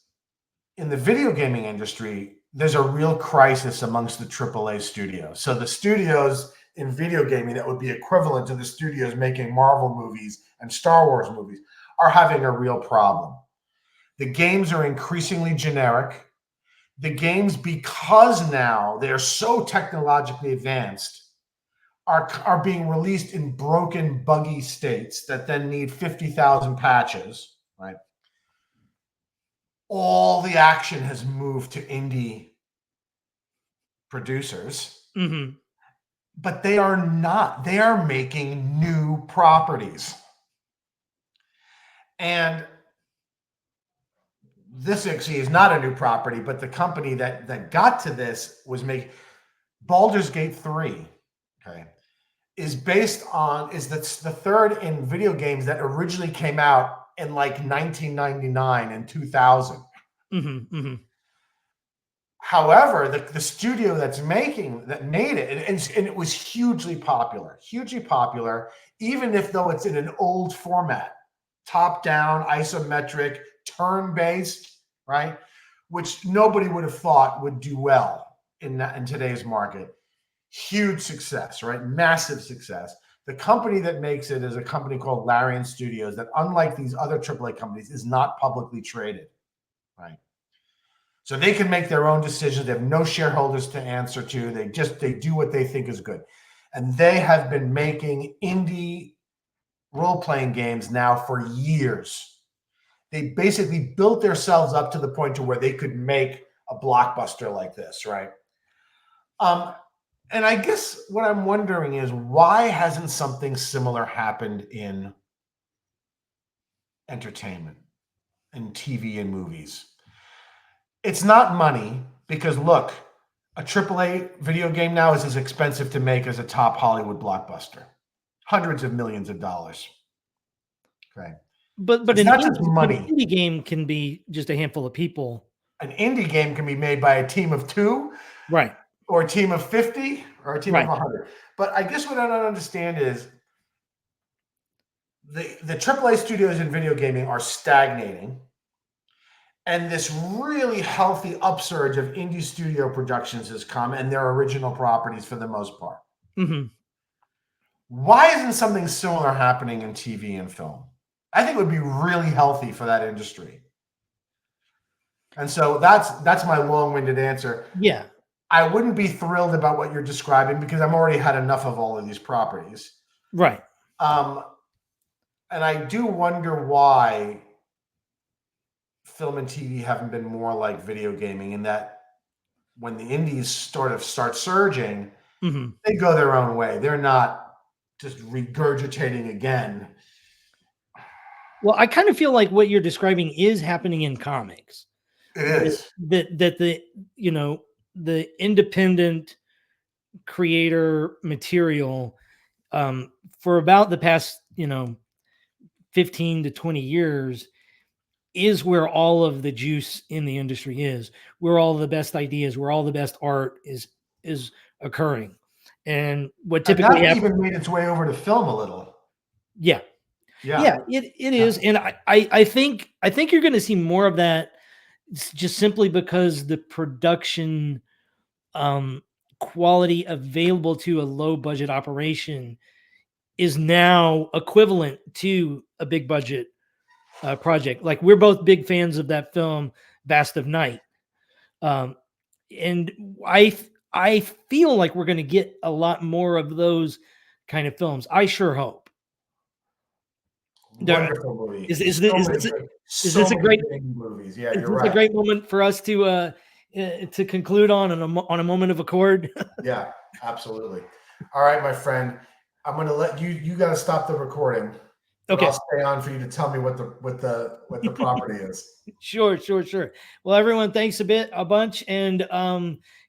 in the video gaming industry, there's a real crisis amongst the AAA studios. So the studios in video gaming that would be equivalent to the studios making Marvel movies and Star Wars movies are having a real problem. The games are increasingly generic. The games, because now they're so technologically advanced, are being released in broken, buggy states that then need 50,000 patches, right? All the action has moved to indie producers, Mm-hmm. but they are not. They are making new properties. And this actually is not a new property, but the company that got to this was making Baldur's Gate 3, okay, is the third in video games that originally came out in like 1999 and 2000. Mm-hmm. Mm-hmm. However, the studio that made it, and it was hugely popular, even if though it's in an old format, top down, isometric, turn based, right? Which nobody would have thought would do well in today's market. Huge success, right? Massive success. The company that makes it is a company called Larian Studios that, unlike these other AAA companies, is not publicly traded, right? So they can make their own decisions. They have no shareholders to answer to. They do what they think is good. And they have been making indie role-playing games now for years. They basically built themselves up to the point to where they could make a blockbuster like this, right? And I guess what I'm wondering is, why hasn't something similar happened in entertainment, in TV and movies? It's not money, because look, a AAA video game now is as expensive to make as a top Hollywood blockbuster. Hundreds of millions of dollars. Okay. But So it's not just money. an indie game can be just a handful of people. An indie game can be made by a team of 2, Right. or a team of 50, or a team of Right. 100. But I guess what I don't understand is the AAA studios in video gaming are stagnating, and this really healthy upsurge of indie studio productions has come, and their original properties for the most part. Mm-hmm. Why isn't something similar happening in TV and film? I think it would be really healthy for that industry. And so that's my long-winded answer. Yeah. I wouldn't be thrilled about what you're describing, because I've already had enough of all of these properties. Right. And I do wonder why film and TV haven't been more like video gaming, in that when the indies start surging, they go their own way. They're not just regurgitating again. Well, I kind of feel like what you're describing is happening in comics. It is. That the, you know, the independent creator material for about the past, 15 to 20 years is where all of the juice in the industry is, where all the best ideas, where all the best art is occurring. And what typically that happens, even made its way over to film a little. Yeah, it is. And I think you're going to see more of that, just simply because the production quality available to a low budget operation is now equivalent to a big budget project. Like, we're both big fans of that film, Vast of Night. And I feel like we're going to get a lot more of those kind of films. I sure hope. Wonderful movie. Is this a great movies? Yeah, is you're this right. a great moment for us to conclude on a moment of accord? Yeah, absolutely. All right, my friend. I'm going to let you. You got to stop the recording. Okay. I'll stay on for you to tell me what the property is. Sure. Well, everyone, thanks a bunch, and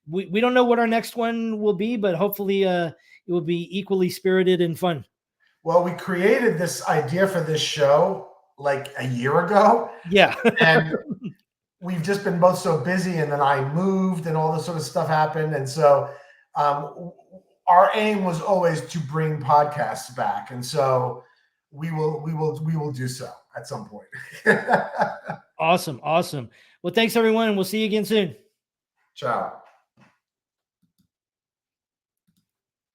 we don't know what our next one will be, but hopefully it will be equally spirited and fun. Well, we created this idea for this show like a year ago. Yeah. And we've just been both so busy, and then I moved and all this sort of stuff happened. And so our aim was always to bring podcasts back. And so we will do so at some point. Awesome. Well, thanks everyone, and we'll see you again soon. Ciao.